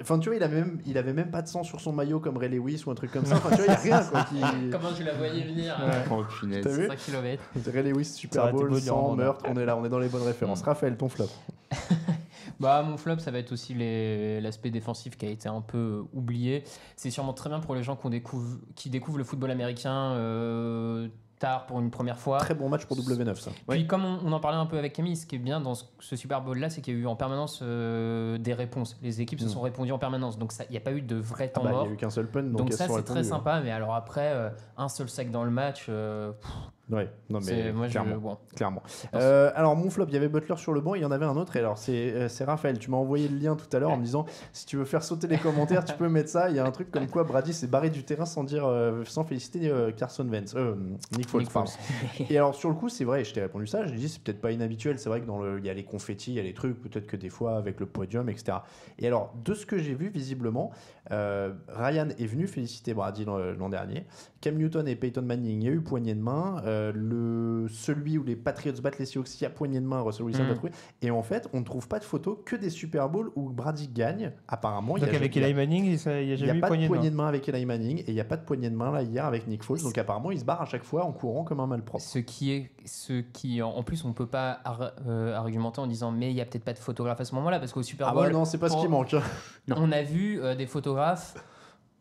Speaker 3: Enfin, tu vois, il avait même pas de sang sur son maillot comme Ray Lewis ou un truc comme ça. Enfin, tu vois, il y a rien quoi.
Speaker 5: Comment tu la voyais venir?
Speaker 4: Oh punaise.
Speaker 3: T'as vu?
Speaker 5: 5 km.
Speaker 3: Ray Lewis, Super Bowl, sang, meurtre, on est là, on est dans les bonnes références. Raphaël, ton flop.
Speaker 5: Mon flop, ça va être aussi l'aspect défensif qui a été un peu oublié. C'est sûrement très bien pour les gens qui découvrent le football américain tard pour une première fois.
Speaker 3: Très bon match pour W9 ça.
Speaker 5: Puis comme on en parlait un peu avec Camille, ce qui est bien dans ce Super Bowl là, c'est qu'il y a eu en permanence des réponses. Les équipes se sont répondues en permanence, donc il n'y a pas eu de vrai temps mort.
Speaker 3: Il n'y a eu qu'un seul punt,
Speaker 5: donc ça c'est très sympa. Mais alors après, un seul sac dans le match.
Speaker 3: Ouais, non mais
Speaker 5: moi,
Speaker 3: clairement. Alors mon flop, il y avait Butler sur le banc, il y en avait un autre. Et alors c'est Raphaël, tu m'as envoyé le lien tout à l'heure en me disant si tu veux faire sauter les commentaires, tu peux mettre ça. Il y a un truc comme quoi Brady s'est barré du terrain sans féliciter Carson Wentz, Nick Foles. Et alors sur le coup, c'est vrai, je t'ai répondu ça. Je dis c'est peut-être pas inhabituel. C'est vrai que il y a les confettis, il y a les trucs, peut-être que des fois avec le podium, etc. Et alors de ce que j'ai vu visiblement, Ryan est venu féliciter Brady l'an dernier. Cam Newton et Peyton Manning, il y a eu poignée de main. Celui où les Patriots battent les Seahawks, il y a poignée de main, Russell Wilson a trouvé. Et en fait, on ne trouve pas de photos que des Super Bowls où Brady gagne. Apparemment,
Speaker 6: donc avec Eli Manning, il n'y a jamais eu
Speaker 3: pas de
Speaker 6: poignée
Speaker 3: de main avec Eli Manning et il n'y a pas de poignée de main là hier avec Nick Foles. Donc apparemment, il se barre à chaque fois en courant comme un malpropre.
Speaker 5: Ce qui en plus, on ne peut pas argumenter en disant mais il n'y a peut-être pas de photographe à ce moment-là parce qu'au Super Bowl.
Speaker 3: Ah ouais, non, c'est pas ce qui manque.
Speaker 5: On a vu des photographes.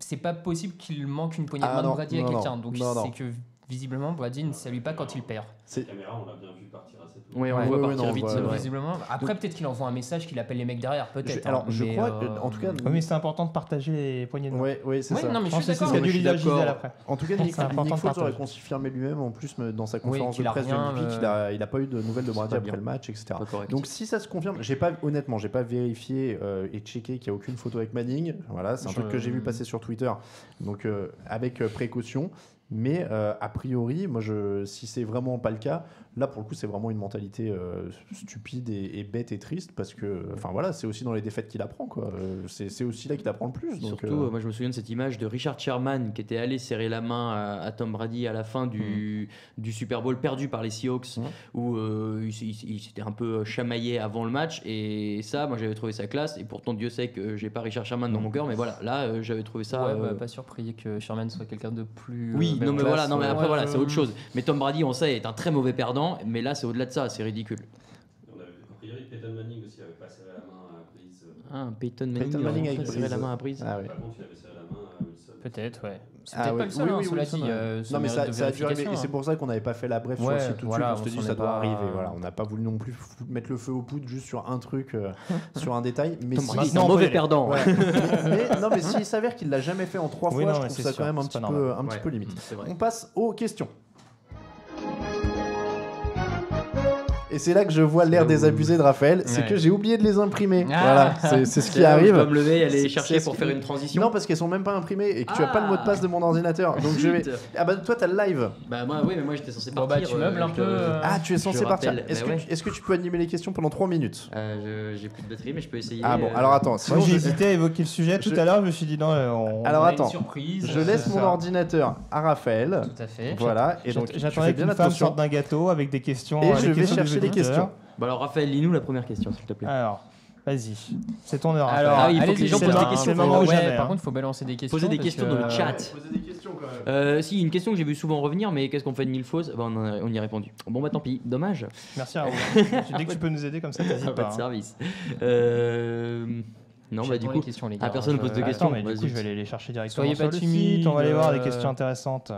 Speaker 5: C'est pas possible qu'il manque une poignée de main de Brady à quelqu'un. Donc c'est que visiblement Brady ne salue pas quand il perd.
Speaker 7: La caméra, on l'a bien vu partir assez tôt.
Speaker 4: Oui, on voit partir vite.
Speaker 5: Visiblement. Après, peut-être qu'il envoie un message qu'il appelle les mecs derrière, peut-être.
Speaker 3: Je crois, en tout cas.
Speaker 6: Oui, mais c'est important de partager les poignées de main.
Speaker 3: Oui, c'est ça.
Speaker 5: Non, mais je suis
Speaker 6: c'est ce qu'a dû lui dire Gisèle après.
Speaker 3: En tout cas, Nick Foles aurait confirmé lui-même, en plus, dans sa conférence de presse de MVP, qu'il n'a pas eu de nouvelles de Brady après le match, etc. Donc, si ça se confirme, honnêtement, j'ai pas vérifié et checké qu'il n'y a aucune photo avec Manning. Voilà, c'est un truc que j'ai vu passer sur Twitter. Donc, avec précaution. Mais a priori, moi, si c'est vraiment pas le cas, Là, pour le coup, c'est vraiment une mentalité stupide et bête et triste parce que, enfin voilà, c'est aussi dans les défaites qu'il apprend, quoi. C'est aussi là qu'il apprend le plus. Donc,
Speaker 4: surtout, moi je me souviens de cette image de Richard Sherman qui était allé serrer la main à Tom Brady à la fin du Super Bowl perdu par les Seahawks, où il s'était un peu chamaillé avant le match, et ça, moi j'avais trouvé ça classe, et pourtant Dieu sait que j'ai pas Richard Sherman dans mon cœur, mais voilà, là j'avais trouvé ça.
Speaker 5: Pas surpris que Sherman soit quelqu'un de plus.
Speaker 4: Oui, non mais voilà, non mais après voilà, c'est autre chose. Mais Tom Brady, on sait, est un très mauvais perdant, mais là c'est au-delà de ça, c'est ridicule.
Speaker 7: On avait, a priori, Peyton Manning aussi avait pas serré la main à Breeze.
Speaker 4: Peyton
Speaker 3: Manning
Speaker 4: Manning
Speaker 3: avec
Speaker 4: a serré la main à Breeze.
Speaker 3: Ah, oui.
Speaker 7: Par contre, il avait serré la main à Wilson.
Speaker 5: Peut-être, ouais. C'est
Speaker 3: Ah
Speaker 5: peut-être
Speaker 3: oui.
Speaker 5: pas le seul,
Speaker 3: Oui,
Speaker 5: cela
Speaker 3: Wilson,
Speaker 5: dit.
Speaker 3: ouais. Non, mais ça a dû arriver, et c'est pour ça qu'on n'avait pas fait la bref sur le site tout de suite. On se dit ça doit arriver. Voilà, on n'a pas voulu non plus mettre le feu aux poudres juste sur un truc, sur un détail. Mais
Speaker 4: Tom Brady, c'est un mauvais perdant.
Speaker 3: Ouais. Non, mais s'il s'avère qu'il l'a jamais fait en 3 fois, je trouve ça quand même un petit peu limite. On passe aux questions. Et c'est là que je vois l'air désabusé de Raphaël, c'est que j'ai oublié de les imprimer. Voilà, c'est ce qui arrive.
Speaker 4: Je dois me lever et aller les chercher pour faire une transition.
Speaker 3: Non, parce qu'elles sont même pas imprimées et que tu as pas le mot de passe de mon ordinateur. Donc je vais. Ah bah toi t'as le live.
Speaker 4: Bah moi oui, mais moi j'étais censé partir.
Speaker 5: Bah tu meubles un peu.
Speaker 3: Ah tu es censé partir. Est-ce que tu peux animer les questions pendant 3 minutes?
Speaker 4: J'ai plus de batterie, mais je peux essayer.
Speaker 3: Ah bon, alors attends.
Speaker 6: Moi j'ai hésité à évoquer le sujet tout à l'heure, je me suis dit non.
Speaker 3: Alors attends.
Speaker 5: Surprise.
Speaker 3: Je laisse mon ordinateur à Raphaël.
Speaker 5: Tout à fait.
Speaker 3: Voilà. Et donc
Speaker 6: j'attendais qu'une femme sorte d'un gâteau avec des questions.
Speaker 3: Et je vais chercher les questions.
Speaker 4: Bah alors Raphaël, lis-nous la première question s'il te plaît.
Speaker 6: Alors, vas-y, c'est ton heure.
Speaker 5: Alors,
Speaker 4: il faut que les gens posent des questions.
Speaker 5: Par contre, il faut balancer des questions.
Speaker 4: Poser des questions dans le chat.
Speaker 3: Poser des questions quand même.
Speaker 4: Si, une question que j'ai vu souvent revenir, mais qu'est-ce qu'on fait de Nilfos? On y a répondu. Bon bah tant pis, dommage.
Speaker 6: Merci Raoul. Dès que tu peux nous aider comme ça, t'hésites
Speaker 4: Pas
Speaker 6: pas.
Speaker 4: de service. Non, bah du coup, personne ne pose de questions.
Speaker 6: Mais du coup, je vais aller les chercher directement
Speaker 5: Soyez
Speaker 6: sur
Speaker 5: pas
Speaker 6: le
Speaker 5: timide,
Speaker 6: site. On va aller voir des questions intéressantes.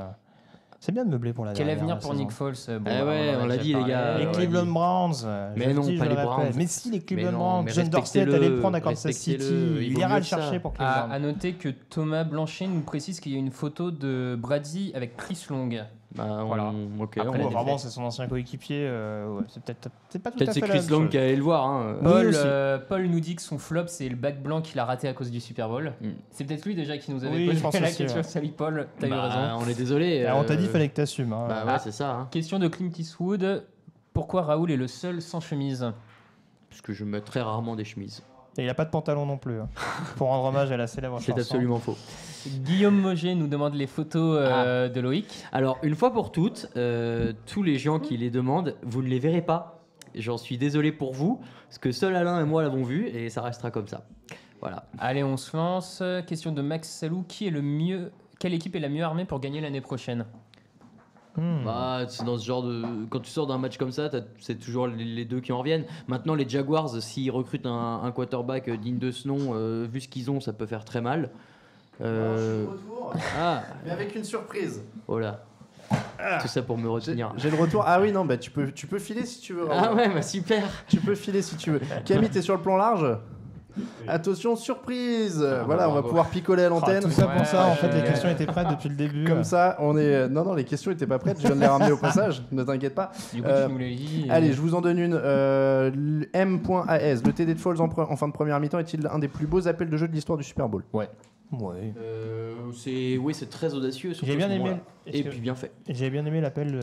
Speaker 6: C'est bien de meubler pour la
Speaker 5: Quel
Speaker 6: dernière
Speaker 5: avenir pour
Speaker 6: saison.
Speaker 5: Nick Foles?
Speaker 4: On l'a dit les gars.
Speaker 6: Les Cleveland Browns.
Speaker 4: Mais non, pas les Browns.
Speaker 6: Mais si, les Cleveland
Speaker 4: Mais non,
Speaker 6: Browns.
Speaker 4: mais
Speaker 6: John Dorsey est allé le prendre à Kansas
Speaker 4: respectez-le,
Speaker 6: City.
Speaker 4: il
Speaker 6: Il
Speaker 4: vaut
Speaker 6: ira
Speaker 4: mieux
Speaker 6: le
Speaker 4: que ça.
Speaker 6: chercher pour Cleveland.
Speaker 5: À noter que Thomas Blanchet nous précise qu'il y a une photo de Brady avec Chris Long.
Speaker 4: Bah,
Speaker 5: Voilà.
Speaker 4: Ok.
Speaker 5: Après,
Speaker 6: Ouais, vraiment, c'est son ancien coéquipier. C'est pas tout à
Speaker 4: Peut-être
Speaker 6: fait
Speaker 4: c'est
Speaker 6: la
Speaker 4: Chris
Speaker 6: même
Speaker 4: Long
Speaker 6: chose.
Speaker 4: qui allait le voir. Hein.
Speaker 5: Paul nous dit que son flop, c'est le bac blanc qu'il a raté à cause du Super Bowl. C'est peut-être lui déjà qui nous avait
Speaker 6: Oui, je pense
Speaker 5: posé la
Speaker 6: aussi,
Speaker 5: question.
Speaker 6: ouais.
Speaker 5: Salut Paul, t'as eu raison.
Speaker 4: On est désolé.
Speaker 6: On t'a dit qu'il fallait que t'assumes. Hein.
Speaker 4: Bah ouais, c'est ça. Hein.
Speaker 5: Question de Clint Eastwood. Pourquoi Raoul est le seul sans chemise?
Speaker 4: Parce que je mets très rarement des chemises.
Speaker 6: Et il a pas de pantalon non plus. Pour rendre hommage à la célèbre chanson.
Speaker 4: C'est absolument faux.
Speaker 5: Guillaume Moget nous demande les photos de Loïc.
Speaker 4: Alors, une fois pour toutes, tous les gens qui les demandent, vous ne les verrez pas. J'en suis désolé pour vous, parce que seul Alain et moi l'avons vu, et ça restera comme ça. Voilà.
Speaker 5: Allez, on se lance. Question de Max Salou. Quelle équipe est la mieux armée pour gagner l'année prochaine?
Speaker 4: Bah, c'est dans ce genre de. Quand tu sors d'un match comme ça, c'est toujours les deux qui en reviennent. Maintenant, les Jaguars, s'ils recrutent un quarterback digne de ce nom, vu ce qu'ils ont, ça peut faire très mal.
Speaker 3: Je suis de retour. Mais avec une surprise.
Speaker 4: Voilà. Tout ça pour me retenir.
Speaker 3: J'ai le retour. Ah oui, non, bah tu peux filer si tu veux.
Speaker 4: Ah ouais, bah super.
Speaker 3: Tu peux filer si tu veux. Camille, t'es sur le plan large? Attention, surprise. Voilà, on va pouvoir picoler à l'antenne.
Speaker 6: Tout ça pour ça, en fait, les questions étaient prêtes depuis le début.
Speaker 3: Comme ça, on est. Non, les questions étaient pas prêtes. Je viens de les ramener au passage. Ne t'inquiète pas.
Speaker 5: Du coup, tu nous les lis.
Speaker 3: Allez, je vous en donne une. M.AS. Le TD de Foles en fin de première mi-temps est-il un des plus beaux appels de jeu de l'histoire du Super Bowl?
Speaker 6: Ouais.
Speaker 4: C'est très audacieux.
Speaker 6: J'ai bien aimé.
Speaker 4: Et puis bien fait.
Speaker 6: J'ai bien aimé l'appel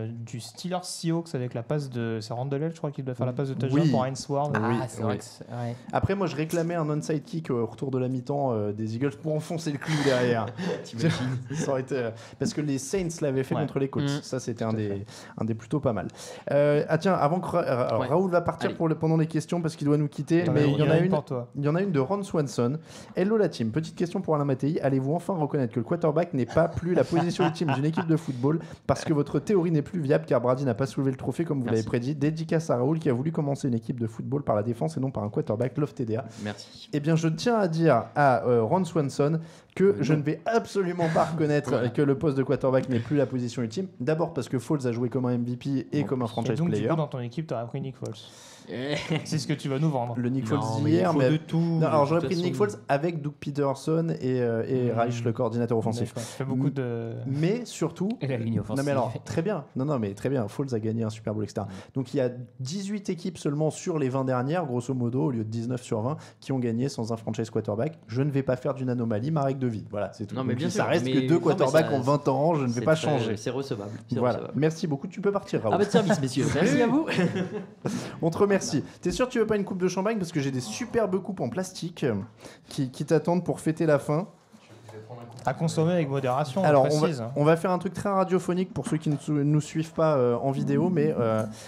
Speaker 6: du Steelers Seahawks avec la passe de. C'est Randall, je crois qu'il doit faire la passe de touchdown pour Heinz Ward.
Speaker 5: C'est vrai que c'est. Ouais.
Speaker 3: Après, moi, je réclamais un onside kick au retour de la mi-temps des Eagles pour enfoncer le clou derrière. Ça aurait été, parce que les Saints l'avaient fait contre les Colts. Ça, c'était un des plutôt pas mal. Tiens, avant que Raoul va partir pendant les questions parce qu'il doit nous quitter, mais il y en a une de Ron Swanson. Hello la team, petite question pour Alain Mattei. Allez-vous enfin reconnaître que le quarterback n'est pas plus la position ultime d'une équipe de football parce que votre théorie n'est plus viable car Brady n'a pas soulevé le trophée comme vous l'avez prédit? Dédicace à Raoul qui a voulu commencer une équipe de football par la défense et non par un quarterback. Love TDA.
Speaker 4: Merci.
Speaker 3: Eh bien, je tiens à dire à Ron Swanson que je ne vais absolument pas reconnaître que le poste de quarterback n'est plus la position ultime. D'abord parce que Foles a joué comme un MVP et comme un franchise
Speaker 6: donc,
Speaker 3: player.
Speaker 6: Du coup, dans ton équipe, tu aurais pris Nick Foles. C'est ce que tu vas nous vendre.
Speaker 3: Le Nick Foles d'hier, mais
Speaker 4: de tout.
Speaker 3: Non, alors j'aurais pris Nick Foles avec Doug Peterson Malone et Reich, le coordinateur offensif.
Speaker 6: D'accord. Ça fait beaucoup de.
Speaker 3: Mais surtout.
Speaker 5: Et la ligne offensive.
Speaker 3: Non, mais alors, très bien. Non, mais très bien. Foles a gagné un Super Bowl, etc. Donc, il y a 18 équipes seulement sur les 20 dernières, grosso modo, au lieu de 19 sur 20, qui ont gagné sans un franchise quarterback. Je ne vais pas faire d'une anomalie ma règle de vie. Voilà, c'est tout.
Speaker 4: Non, mais
Speaker 3: Donc,
Speaker 4: bien
Speaker 3: ça
Speaker 4: sûr,
Speaker 3: reste
Speaker 4: mais-
Speaker 3: que 2
Speaker 4: non, mais
Speaker 3: quarterbacks
Speaker 4: ça-
Speaker 3: en 20 ans. Je ne vais pas changer.
Speaker 4: C'est recevable. C'est
Speaker 3: Voilà.
Speaker 4: recevable.
Speaker 3: Merci beaucoup. Tu peux partir, Raoul.
Speaker 4: À votre service, messieurs. Merci à vous.
Speaker 3: On te remercie. T'es sûr que tu veux pas une coupe de champagne parce que j'ai des superbes coupes en plastique qui t'attendent pour fêter la fin.
Speaker 6: À consommer avec modération.
Speaker 3: Alors,
Speaker 6: précise.
Speaker 3: on va faire un truc très radiophonique pour ceux qui ne nous suivent pas en vidéo, mais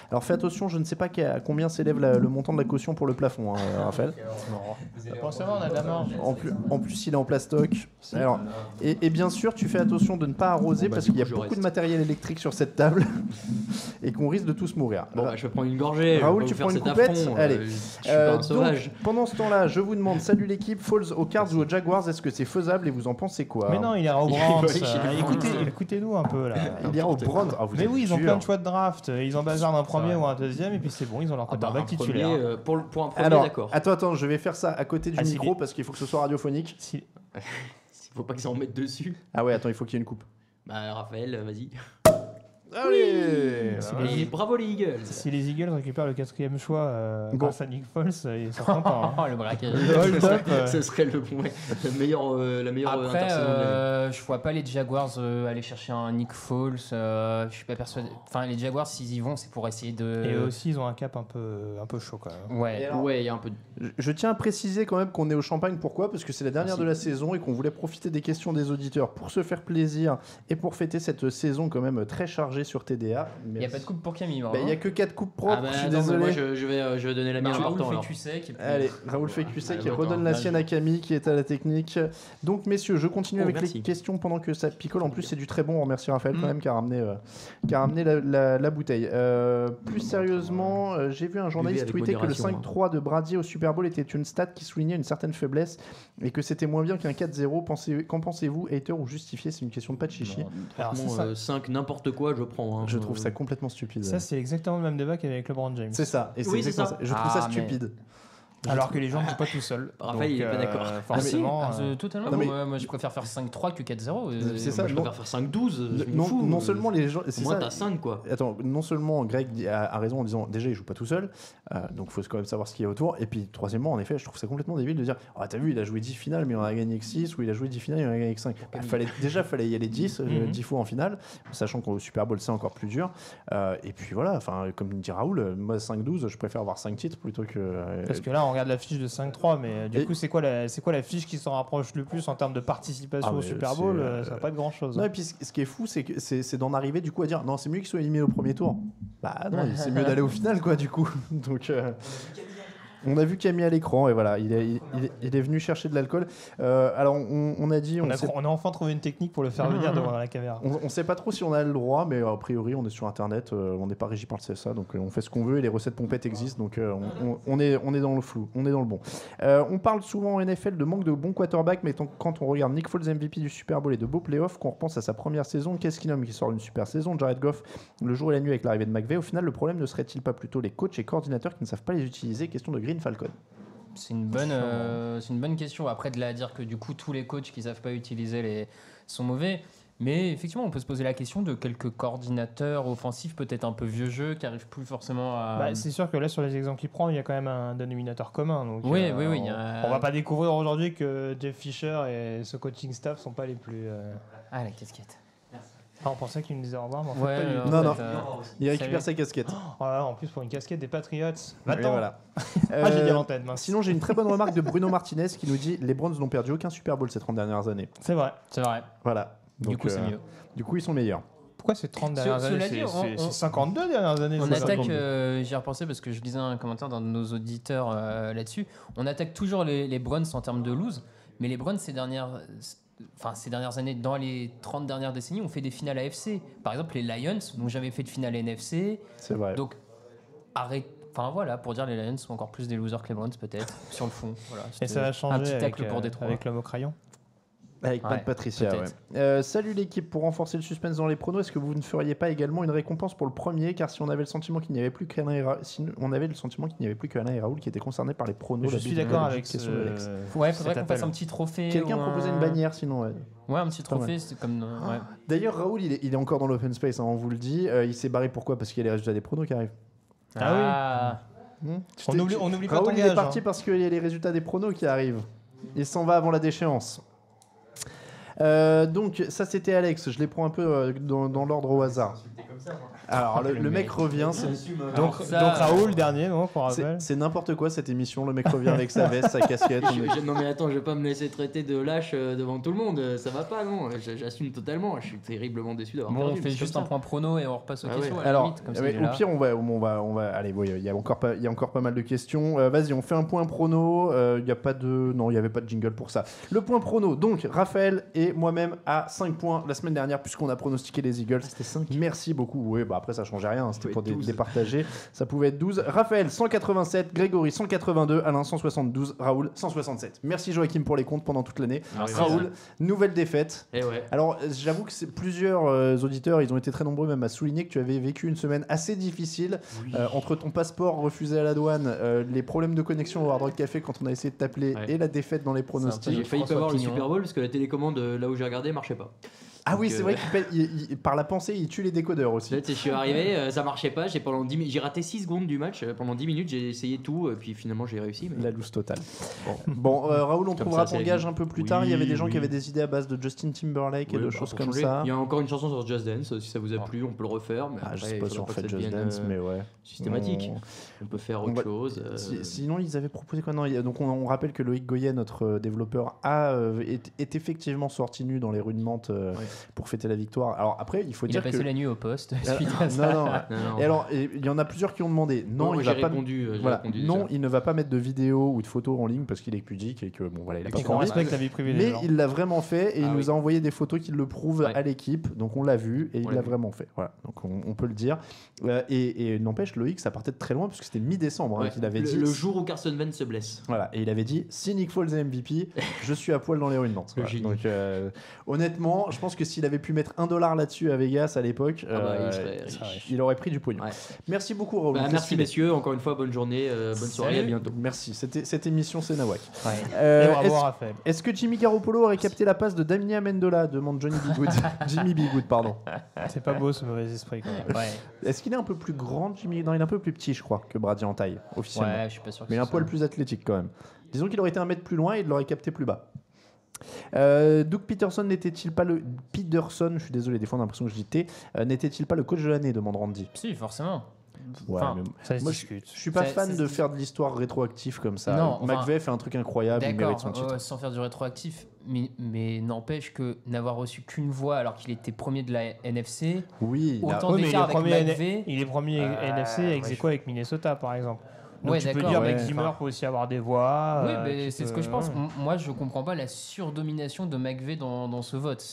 Speaker 3: alors fais attention, je ne sais pas à combien s'élève le montant de la caution pour le plafond, hein, Raphaël.
Speaker 6: Pensez on a de la marge.
Speaker 3: En plus, il est en plastoc. Alors, et bien sûr, tu fais attention de ne pas arroser parce qu'il y a
Speaker 4: du coup, je
Speaker 3: beaucoup
Speaker 4: reste.
Speaker 3: de matériel électrique sur cette table et qu'on risque de tous mourir.
Speaker 4: Bon, bah, je vais prendre une gorgée.
Speaker 3: Raoul,
Speaker 4: je
Speaker 3: tu
Speaker 4: vais vous
Speaker 3: prends une
Speaker 4: faire
Speaker 3: coupette
Speaker 4: cet affront,
Speaker 3: Allez.
Speaker 4: je suis pas un
Speaker 3: Donc,
Speaker 4: sauvage.
Speaker 3: pendant ce temps-là, je vous demande, salut l'équipe, Falls aux Cards ou aux Jaguars, est-ce que c'est faisable et vous en pensez quoi?
Speaker 6: Mais non, il ira au Browns. Écoutez-nous un peu là.
Speaker 3: Il ira au Browns. Ah, vous
Speaker 6: Mais
Speaker 3: êtes
Speaker 6: oui, ils ont
Speaker 3: dur.
Speaker 6: plein de choix de draft. Ils en bazardent un premier ou un deuxième, et puis c'est bon, ils ont leur
Speaker 4: Ah bah,
Speaker 6: quarterback
Speaker 4: un
Speaker 6: titulaire.
Speaker 4: premier, pour un premier,
Speaker 3: Alors,
Speaker 4: d'accord.
Speaker 3: attends, je vais faire ça à côté du
Speaker 6: Ah,
Speaker 3: micro
Speaker 6: si-
Speaker 3: parce qu'il faut que ce soit radiophonique.
Speaker 6: Si-
Speaker 4: Il faut pas qu'ils en mettent dessus.
Speaker 3: Ah ouais, attends, il faut qu'il y ait une coupe.
Speaker 4: Bah, Raphaël, vas-y.
Speaker 3: Allez
Speaker 4: Et bravo les Eagles.
Speaker 6: Si les Eagles récupèrent le 4e choix
Speaker 3: Bon.
Speaker 6: grâce à Nick Foles, ils sont contents. hein.
Speaker 5: Oh, le braquage.
Speaker 6: Le hold-up,
Speaker 4: Ce serait la meilleure
Speaker 5: Après,
Speaker 4: intersaison de l'année.
Speaker 5: je vois pas les Jaguars aller chercher un Nick Foles. Je suis pas persuadé. Enfin, les Jaguars, s'ils y vont, c'est pour essayer de.
Speaker 6: Et eux aussi, ils ont un cap un peu chaud quand même.
Speaker 5: Ouais.
Speaker 4: Ouais, il y a un peu de...
Speaker 3: Je tiens à préciser quand même qu'on est au Champagne. Pourquoi? Parce que c'est la dernière
Speaker 4: Merci.
Speaker 3: de la saison et qu'on voulait profiter des questions des auditeurs pour se faire plaisir et pour fêter cette saison quand même très chargée sur TDA.
Speaker 5: Il n'y a pas de coupe pour Camille.
Speaker 3: Bah, il y a que 4 coupes propres,
Speaker 4: Ah bah,
Speaker 3: je suis
Speaker 4: attends, mais
Speaker 3: désolé.
Speaker 4: moi je vais donner la mienne en
Speaker 5: Raoul
Speaker 4: partant.
Speaker 5: fait
Speaker 4: alors.
Speaker 5: cul sec. Et puis...
Speaker 3: Allez, Raoul fait QC
Speaker 4: Allez,
Speaker 3: qui
Speaker 4: bon,
Speaker 3: redonne
Speaker 4: attends,
Speaker 3: la
Speaker 4: là,
Speaker 3: sienne à Camille qui est à la technique. Donc messieurs, je continue
Speaker 4: Oh,
Speaker 3: avec
Speaker 4: merci.
Speaker 3: les questions pendant que ça picole. En plus c'est du très bon, on remercie Raphaël quand même qui a ramené la bouteille. Plus sérieusement, j'ai vu un journaliste
Speaker 4: avec
Speaker 3: tweeter que le
Speaker 4: modération,
Speaker 3: 5-3 de Brady au Super Bowl était une stat qui soulignait une certaine faiblesse et que c'était moins bien qu'un 4-0. Qu'en pensez-vous, hater ou justifié? C'est une question de pas de chichi.
Speaker 6: Alors,
Speaker 4: Franchement,
Speaker 6: c'est ça.
Speaker 4: 5 n'importe quoi, je prends. Hein.
Speaker 3: Je trouve ça complètement stupide.
Speaker 6: Ça, c'est exactement le même débat qu'avec LeBron James.
Speaker 3: C'est ça, et c'est
Speaker 4: Oui, c'est
Speaker 3: exactement
Speaker 4: ça.
Speaker 3: ça. Je trouve ça
Speaker 5: Ah, mais-
Speaker 3: stupide.
Speaker 6: Alors que les gens ne jouent pas tout seuls.
Speaker 4: Raphaël, il est pas d'accord.
Speaker 6: Forcément.
Speaker 5: Totalement.
Speaker 3: Non, mais-
Speaker 5: Moi, je préfère faire 5-3 que 4-0.
Speaker 3: C'est ça,
Speaker 4: Moi, je
Speaker 3: non-
Speaker 4: préfère faire 5-12. je m'en fous.
Speaker 3: Non seulement les gens. c'est
Speaker 4: Moi,
Speaker 3: ça.
Speaker 4: t'as 5 quoi.
Speaker 3: Attends, non seulement Greg a raison en disant déjà il joue pas tout seul, donc il faut quand même savoir ce qu'il y a autour. Et puis troisièmement, en effet, je trouve ça complètement débile de dire ah t'as vu, il a joué 10 finales, mais il en a gagné que 6, ou il a joué 10 finales, il en a gagné que 5. Fallait y aller 10, 10 fois en finale, sachant qu'au Super Bowl c'est encore plus dur. Et puis voilà, enfin comme dit Raoul, moi 5-12, je préfère avoir 5 titres plutôt que.
Speaker 6: Parce que là, on regarde la fiche de 5-3, mais du
Speaker 3: Et-
Speaker 6: coup, c'est quoi la fiche qui s'en rapproche le plus en termes de participation
Speaker 3: Ah,
Speaker 6: au
Speaker 3: mais
Speaker 6: Super Bowl?
Speaker 3: c'est,
Speaker 6: Ça va pas être grand-chose.
Speaker 3: Non, et puis ce qui est fou, c'est que c'est d'en arriver du coup à dire non, c'est mieux qu'ils soient éliminés au premier tour. Bah non, c'est mieux d'aller au final quoi du coup. Donc on a vu Camille à l'écran et voilà, il est venu chercher de l'alcool. Alors on a dit,
Speaker 6: On a enfin trouvé une technique pour le faire venir devant la caméra.
Speaker 3: on sait pas trop si on a le droit, mais a priori on est sur internet, on n'est pas régi par le CSA, donc on fait ce qu'on veut et les recettes pompettes existent, donc on est dans le flou, on est dans le bon. On parle souvent en NFL de manque de bons quarterbacks, mais quand on regarde Nick Foles MVP du Super Bowl et de beaux playoffs, qu'on repense à sa première saison, qu'est-ce qu'il nomme qui sort d'une super saison? Jared Goff, le jour et la nuit avec l'arrivée de McVay. Au final, le problème ne serait-il pas plutôt les coachs et coordinateurs qui ne savent pas les utiliser? Question de Green Falcon.
Speaker 5: C'est une bonne question. Après, de là à dire que du coup, tous les coachs qui savent pas utiliser sont mauvais. Mais effectivement, on peut se poser la question de quelques coordinateurs offensifs, peut-être un peu vieux jeu, qui n'arrivent plus forcément à.
Speaker 6: Bah, c'est sûr que là, sur les exemples qu'il prend, il y a quand même un dénominateur commun. Donc,
Speaker 5: Oui.
Speaker 6: On va pas découvrir aujourd'hui que Jeff Fisher et ce coaching staff sont pas les plus.
Speaker 5: Ah, la casquette.
Speaker 6: Ah, on pensait qu'il nous disait au revoir, mais en fait,
Speaker 5: Ouais,
Speaker 6: pas du tout.
Speaker 3: Non,
Speaker 5: en
Speaker 3: non.
Speaker 5: fait,
Speaker 3: Il récupère
Speaker 5: salut.
Speaker 3: sa casquette.
Speaker 6: Voilà, en plus, pour une casquette des Patriots.
Speaker 3: Et
Speaker 6: Va-t'en.
Speaker 3: voilà.
Speaker 6: Ah, j'ai dit à l'antenne, mince.
Speaker 3: Sinon, j'ai une très bonne remarque de Bruno Martinez qui nous dit les Browns n'ont perdu aucun Super Bowl ces 30 dernières années.
Speaker 6: C'est vrai.
Speaker 5: C'est vrai.
Speaker 3: Voilà.
Speaker 5: Du
Speaker 3: Donc,
Speaker 5: coup, c'est mieux.
Speaker 3: Du coup, ils sont meilleurs.
Speaker 6: Pourquoi ces 30 dernières
Speaker 5: Cela
Speaker 6: années?
Speaker 5: dit,
Speaker 6: C'est 52 dernières années.
Speaker 5: On
Speaker 6: c'est
Speaker 5: attaque,
Speaker 6: 52.
Speaker 5: j'y ai repensé parce que je lisais un commentaire d'un de nos auditeurs là-dessus. On attaque toujours les Browns en termes de lose, mais les Browns ces dernières années, dans les 30 dernières décennies, ont fait des finales AFC. Par exemple, les Lions n'ont jamais fait de finale NFC.
Speaker 3: C'est vrai.
Speaker 5: Donc, arrête. Enfin voilà, pour dire les Lions sont encore plus des losers que les Browns peut-être, sur le fond. Voilà,
Speaker 6: Et ça va
Speaker 5: un
Speaker 6: changer
Speaker 5: petit
Speaker 6: avec,
Speaker 5: tacle pour Détroit.
Speaker 6: avec l'homme au crayon.
Speaker 3: Avec Pat Patricia, salut l'équipe, pour renforcer le suspense dans les pronos, est-ce que vous ne feriez pas également une récompense pour le premier? Car si on avait le sentiment qu'il n'y avait plus qu'Alain et Raoul qui étaient concernés par les pronos.
Speaker 6: Je suis d'accord avec
Speaker 3: question
Speaker 6: ce...
Speaker 3: d'Alex.
Speaker 5: Ouais, faudrait qu'on fasse un petit trophée.
Speaker 3: Quelqu'un proposait une bannière sinon.
Speaker 5: Ouais, un petit trophée, c'est comme. Ouais.
Speaker 3: D'ailleurs, Raoul, il est encore dans l'open space, hein, on vous le dit. Il s'est barré pourquoi? Parce qu'il y a les résultats des pronos qui arrivent.
Speaker 6: Ah oui. On oublie pas
Speaker 3: Raoul,
Speaker 6: ton
Speaker 3: il est
Speaker 6: gage,
Speaker 3: parti parce qu'il y a les résultats des pronos qui arrivent. Il s'en va avant la déchéance. Donc ça c'était Alex, je les prends un peu dans l'ordre au hasard. Alors le mec revient,
Speaker 6: donc Raoul dernier, non, pour rappel.
Speaker 3: C'est n'importe quoi cette émission, le mec revient avec sa veste, sa casquette.
Speaker 4: Non mais attends, je vais pas me laisser traiter de lâche devant tout le monde, ça va pas, non, j'assume totalement, je suis terriblement déçu d'avoir perdu.
Speaker 5: On fait juste un point prono et on repasse aux questions.
Speaker 3: Alors, au pire on va allez, il y a encore pas mal de questions. Vas-y, on fait un point prono, il y avait pas de jingle pour ça. Le point prono, donc Raphaël et moi-même à 5 points la semaine dernière puisqu'on a pronostiqué les Eagles. C'était 5. Merci beaucoup. Oui, après ça changeait rien, c'était pour départager. Ça pouvait être 12. Raphaël 187, Grégory 182, Alain 172, Raoul 167. Merci Joachim pour les comptes pendant toute l'année. Raoul, nouvelle défaite. Alors j'avoue que plusieurs auditeurs, ils ont été très nombreux même à souligner que tu avais vécu une semaine assez difficile entre ton passeport refusé à la douane, les problèmes de connexion au Hard Rock Café quand on a essayé de t'appeler et la défaite dans les pronostics.
Speaker 4: J'ai failli pas voir le Super Bowl parce que la télécommande là où j'ai regardé marchait pas.
Speaker 3: Ah oui, c'est vrai qu'il par la pensée, il tue les décodeurs aussi.
Speaker 4: Je suis arrivé, ça marchait pas, j'ai raté 6 secondes du match, pendant 10 minutes j'ai essayé tout, puis finalement j'ai réussi. Mais...
Speaker 3: La loose totale. Bon, Raoul, on trouvera ton gage un peu plus tard. Il y avait des gens qui avaient des idées à base de Justin Timberlake et de choses comme ça.
Speaker 4: Il y a encore une chanson sur Just Dance, si ça vous a plu, on peut le refaire. Mais après,
Speaker 3: je sais pas si on fait Just Dance, mais ouais.
Speaker 4: Systématique. On peut faire autre chose.
Speaker 3: Sinon, ils avaient proposé quoi? Non, donc on rappelle que Loïc Goyen, notre développeur, est effectivement sorti nu dans les rues de Mantes pour fêter la victoire. Alors après, il faut dire que...
Speaker 5: Il a passé la nuit au poste.
Speaker 3: Non. Et alors, il y en a plusieurs qui ont demandé non, il va pas. Non, il ne va pas mettre de vidéos ou de photos en ligne parce qu'il est pudique et que bon voilà, il a pas
Speaker 6: qu'on respecte la vie privée des gens.
Speaker 3: Mais il l'a vraiment fait et il nous a envoyé des photos qui le prouvent à l'équipe. Donc on l'a vu et il l'a vraiment fait. Voilà, donc on peut le dire. Et n'empêche, Loïc, ça partait de très loin parce que c'était mi-décembre qu'il avait dit.
Speaker 4: Le jour où Carson Wentz se blesse.
Speaker 3: Voilà, et il avait dit si Nick Foles est MVP, je suis à poil dans les rues de Nantes. Voilà. Donc honnêtement, je pense que s'il avait pu mettre $1 là-dessus à Vegas à l'époque, il aurait pris du pognon. Merci beaucoup, Raoul.
Speaker 4: Merci messieurs, encore une fois, bonne journée, bonne soirée, à bientôt.
Speaker 3: Merci, cette émission c'est Nawak.
Speaker 6: Bravo Raphaël.
Speaker 3: Est-ce que Jimmy Garoppolo aurait capté la passe de Damien Amendola? Demande Johnny Bigwood. Jimmy Bigwood, pardon.
Speaker 6: C'est pas beau ce mauvais esprit quand même.
Speaker 3: Est-ce qu'il est un peu plus grand, Jimmy? Non, il est un peu plus petit, je crois, que Brady en taille, officiellement.
Speaker 5: Ouais, je suis pas sûr.
Speaker 3: Mais un poil plus athlétique quand même. Disons qu'il aurait été un mètre plus loin et il l'aurait capté plus bas. Doug Peterson n'était-il pas le Peterson, je suis désolé, des fois on a l'impression que je dis T, n'était-il pas le coach de l'année, demande Randy.
Speaker 5: Si, forcément.
Speaker 3: Ouais, mais moi je suis pas fan de faire de l'histoire rétroactive comme ça.
Speaker 5: Non,
Speaker 3: McVay fait un truc incroyable, il mérite son titre.
Speaker 5: Sans faire du rétroactif, mais n'empêche que n'avoir reçu qu'une voix alors qu'il était premier de la NFC.
Speaker 3: Oui,
Speaker 5: autant d'écart avec McVay.
Speaker 6: Il est premier NFC ex aequo avec Minnesota par exemple. Donc tu peux dire que Zimmer peut aussi avoir des voix.
Speaker 5: Oui, mais c'est ce que je pense. Moi, je comprends pas la surdomination de McVay dans ce vote.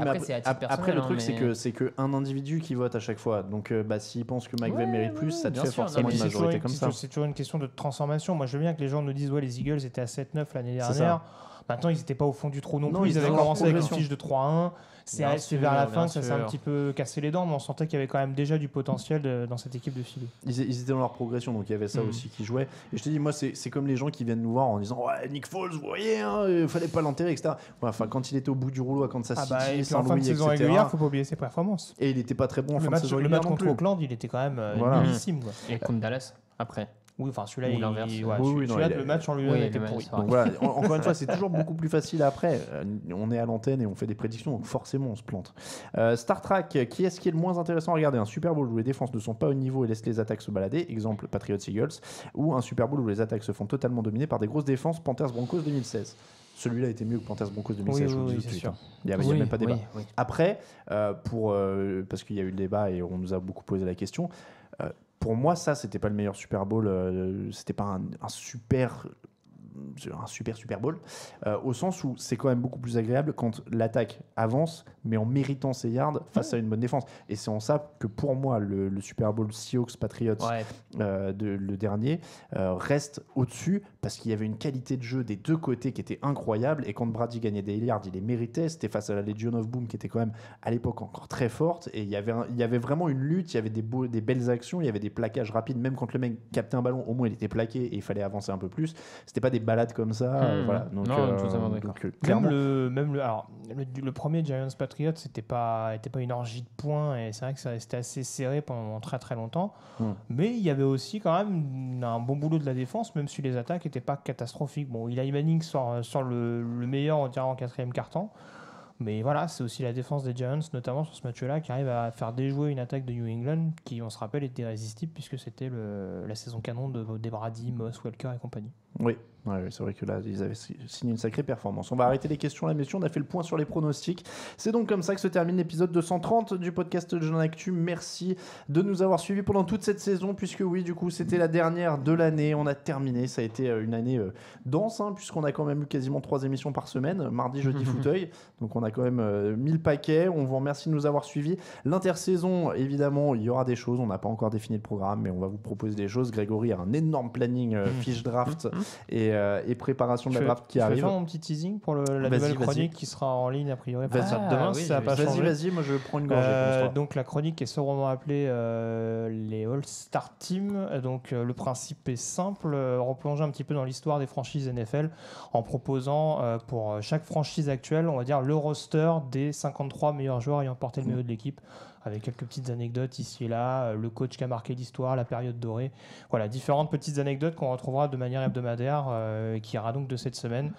Speaker 5: Après, c'est à titre personnel.
Speaker 3: Après, le truc, c'est qu'un individu qui vote à chaque fois. Donc, s'il pense que McVay mérite plus, ça te fait forcément une majorité comme ça.
Speaker 6: C'est toujours une question de transformation. Moi, je veux bien que les gens nous disent les Eagles étaient à 7-9 l'année dernière. Maintenant, ils n'étaient pas au fond du trou non plus. Ils avaient commencé avec une fiche de 3-1. C'est vers la fin que ça s'est un petit peu cassé les dents, mais on sentait qu'il y avait quand même déjà du potentiel dans cette équipe de Philly.
Speaker 3: Ils étaient dans leur progression, donc il y avait ça aussi qui jouait. Et je te dis, moi, c'est comme les gens qui viennent nous voir en disant Nick Foles, vous voyez, il fallait pas l'enterrer, etc. Enfin, quand il était au bout du rouleau à Kansas City,
Speaker 6: en fin de saison régulière, faut pas oublier ses performances.
Speaker 3: Et il était pas très bon en fin de saison régulière.
Speaker 6: Le match contre Oakland, il était quand même nullissime.
Speaker 5: Et contre Dallas, après.
Speaker 6: Oui, enfin celui-là, le match en lui-même était pourri.
Speaker 3: Donc voilà, encore une fois, c'est toujours beaucoup plus facile après. On est à l'antenne et on fait des prédictions, donc forcément on se plante. Star Trek, qui est-ce qui est le moins intéressant à regarder? Un Super Bowl où les défenses ne sont pas au niveau et laissent les attaques se balader, exemple Patriots Eagles, ou un Super Bowl où les attaques se font totalement dominer par des grosses défenses, Panthers Broncos 2016. Celui-là était mieux que Panthers Broncos 2016, je vous le dis tout de suite. Il n'y a même pas débat. Après, parce qu'il y a eu le débat et on nous a beaucoup posé la question, pour moi, ça, c'était pas le meilleur Super Bowl. C'était pas un super un Super Bowl, au sens où c'est quand même beaucoup plus agréable quand l'attaque avance, mais en méritant ses yards face à une bonne défense. Et c'est en ça que pour moi, le Super Bowl Seahawks-Patriots, le dernier, reste au-dessus, parce qu'il y avait une qualité de jeu des deux côtés qui était incroyable, et quand Brady gagnait des yards, il les méritait. C'était face à la Legion of Boom qui était quand même à l'époque encore très forte, et il y avait vraiment une lutte, il y avait des belles actions, il y avait des plaquages rapides, même quand le mec captait un ballon, au moins il était plaqué et il fallait avancer un peu plus. C'était pas des balades comme ça, voilà. Donc,
Speaker 6: clairement, le premier Giants Patriots, c'était pas une orgie de points, et c'est vrai que ça restait assez serré pendant très très longtemps. Mais il y avait aussi quand même un bon boulot de la défense, même si les attaques n'étaient pas catastrophiques. Bon, Eli Manning sort le meilleur, on dirait, en quatrième quart-temps. Mais voilà, c'est aussi la défense des Giants, notamment sur ce match-là, qui arrive à faire déjouer une attaque de New England qui, on se rappelle, était irrésistible puisque c'était la saison canon des Brady, Moss, Walker et compagnie.
Speaker 3: Oui, c'est vrai que là, ils avaient signé une sacrée performance. On va arrêter les questions là, messieurs. On a fait le point sur les pronostics. C'est donc comme ça que se termine l'épisode 230 du podcast de Jeune Actu. Merci de nous avoir suivis pendant toute cette saison, puisque oui, du coup, c'était la dernière de l'année. On a terminé. Ça a été une année dense, puisqu'on a quand même eu quasiment 3 émissions par semaine, mardi, jeudi, fauteuil. Donc on a quand même 1000 paquets. On vous remercie de nous avoir suivis. L'intersaison, évidemment, il y aura des choses. On n'a pas encore défini le programme, mais on va vous proposer des choses. Grégory a un énorme planning fiche draft et préparation de la draft qui arrive.
Speaker 6: Je vais faire mon petit teasing pour la nouvelle chronique qui sera en ligne a priori demain, si ça n'a pas changé.
Speaker 3: Vas-y, moi je prends une gorgée.
Speaker 6: Donc la chronique est sobrement appelée les All-Star Team. Donc le principe est simple, replonger un petit peu dans l'histoire des franchises NFL en proposant pour chaque franchise actuelle, on va dire le roster des 53 meilleurs joueurs ayant porté le maillot de l'équipe, avec quelques petites anecdotes ici et là, le coach qui a marqué l'histoire, la période dorée. Voilà, différentes petites anecdotes qu'on retrouvera de manière hebdomadaire, qui ira donc de cette semaine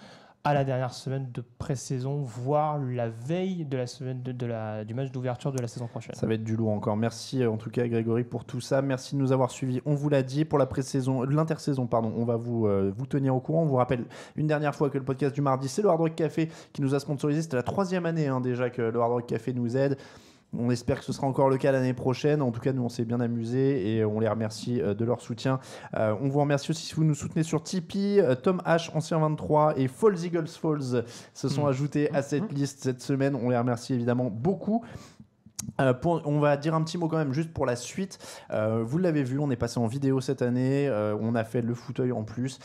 Speaker 6: à la dernière semaine de pré-saison, voire la veille de la semaine du match d'ouverture de la saison prochaine.
Speaker 3: Ça va être du lourd encore. Merci en tout cas Grégory pour tout ça. Merci de nous avoir suivis. On vous l'a dit, pour la pré-saison, l'intersaison, pardon, on va vous tenir au courant. On vous rappelle une dernière fois que le podcast du mardi, c'est le Hard Rock Café qui nous a sponsorisé. C'était la 3e année déjà que le Hard Rock Café nous aide. On espère que ce sera encore le cas l'année prochaine. En tout cas, nous, on s'est bien amusés et on les remercie de leur soutien. On vous remercie aussi si vous nous soutenez sur Tipeee. Tom H, ancien 23, et Falls Eagles Falls se sont ajoutés à cette liste cette semaine. On les remercie évidemment beaucoup. On va dire un petit mot quand même juste pour la suite. Vous l'avez vu, on est passé en vidéo cette année. On a fait le fauteuil en plus.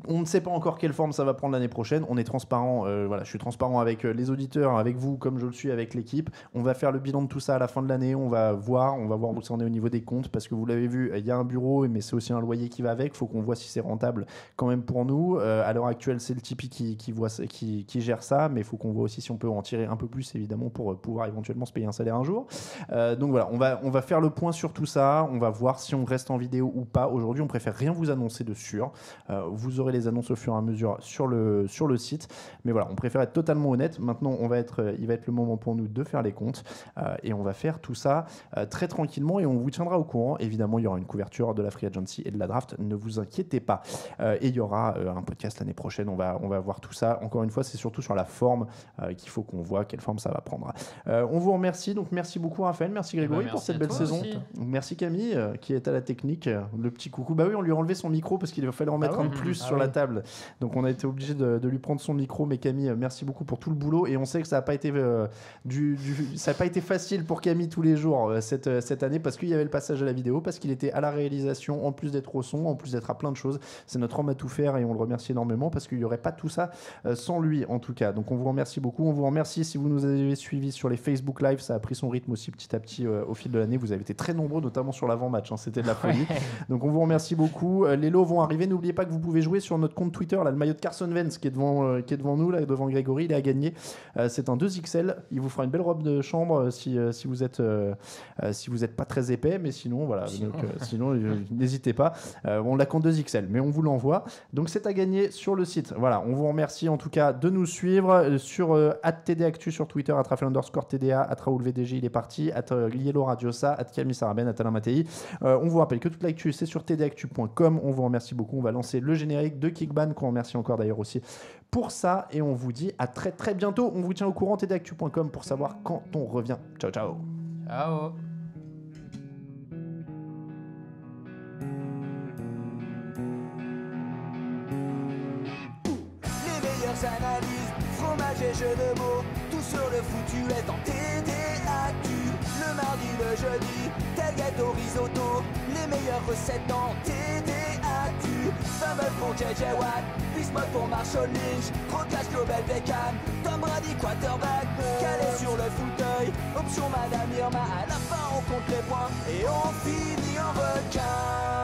Speaker 3: On ne sait pas encore quelle forme ça va prendre l'année prochaine. On est transparent, je suis transparent avec les auditeurs, avec vous, comme je le suis avec l'équipe. On va faire le bilan de tout ça à la fin de l'année. On va voir où ça en est au niveau des comptes, parce que vous l'avez vu, il y a un bureau, mais c'est aussi un loyer qui va avec. Il faut qu'on voit si c'est rentable quand même pour nous. À l'heure actuelle, c'est le Tipeee qui gère ça, mais il faut qu'on voit aussi si on peut en tirer un peu plus, évidemment, pour pouvoir éventuellement se payer un salaire un jour. Donc voilà, on va faire le point sur tout ça. On va voir si on reste en vidéo ou pas. Aujourd'hui, on préfère rien vous annoncer de sûr. Vous aurez les annonces au fur et à mesure sur le site, mais voilà, on préfère être totalement honnête. Maintenant, il va être le moment pour nous de faire les comptes, et on va faire tout ça très tranquillement, et on vous tiendra au courant. Évidemment, il y aura une couverture de la free agency et de la draft, ne vous inquiétez pas, et il y aura un podcast l'année prochaine. On va voir tout ça. Encore une fois, c'est surtout sur la forme qu'il faut qu'on voit quelle forme ça va prendre. On vous remercie, donc merci beaucoup Raphaël, merci Grégory pour cette belle saison aussi. Merci Camille qui est à la technique, le petit coucou. Bah oui, on lui a enlevé son micro parce qu'il fallait en mettre un de plus sur la table, donc on a été obligé de lui prendre son micro. Mais Camille, merci beaucoup pour tout le boulot, et on sait que ça n'a pas été ça n'a pas été facile pour Camille tous les jours cette année, parce qu'il y avait le passage à la vidéo, parce qu'il était à la réalisation, en plus d'être au son, en plus d'être à plein de choses. C'est notre homme à tout faire et on le remercie énormément, parce qu'il n'y aurait pas tout ça sans lui en tout cas. Donc on vous remercie beaucoup. On vous remercie si vous nous avez suivis sur les Facebook Live. Ça a pris son rythme aussi petit à petit au fil de l'année. Vous avez été très nombreux, notamment sur l'avant-match, c'était de la folie. Donc on vous remercie beaucoup. Les lots vont arriver. N'oubliez pas que vous pouvez jouer sur notre compte Twitter, là, le maillot de Carson Wentz qui est devant nous, là, devant Grégory. Il est à gagner. C'est un 2XL. Il vous fera une belle robe de chambre si vous êtes pas très épais, mais sinon voilà. Sinon n'hésitez pas. On l'a qu'en 2XL, mais on vous l'envoie. Donc c'est à gagner sur le site. Voilà, on vous remercie en tout cas de nous suivre sur @tdactu sur Twitter, @Rafael_TDA, @RaoulVDG, il est parti, @YellowRadiosa, @Camille Sarabène, @Alain Mattei. On vous rappelle que toute l'actu c'est sur tdactu.com. On vous remercie beaucoup. On va lancer le générique de Kickban, qu'on remercie encore d'ailleurs aussi pour ça, et on vous dit à très très bientôt. On vous tient au courant, tdactu.com, pour savoir quand on revient. Ciao ciao.
Speaker 5: Ciao.
Speaker 8: analyses, fromage et jeux de mots, tout sur le foutu est en TDAQ. Le mardi, le jeudi, tel gâteau risotto, les meilleures recettes en TDAQ. Fumble pour JJ Watt, Bismuth pour Marshall Lynch, Rocas Global Beckham, Tom Brady quarterback, calé sur le fauteuil, option Madame Irma, à la fin on compte les points et on finit en requin.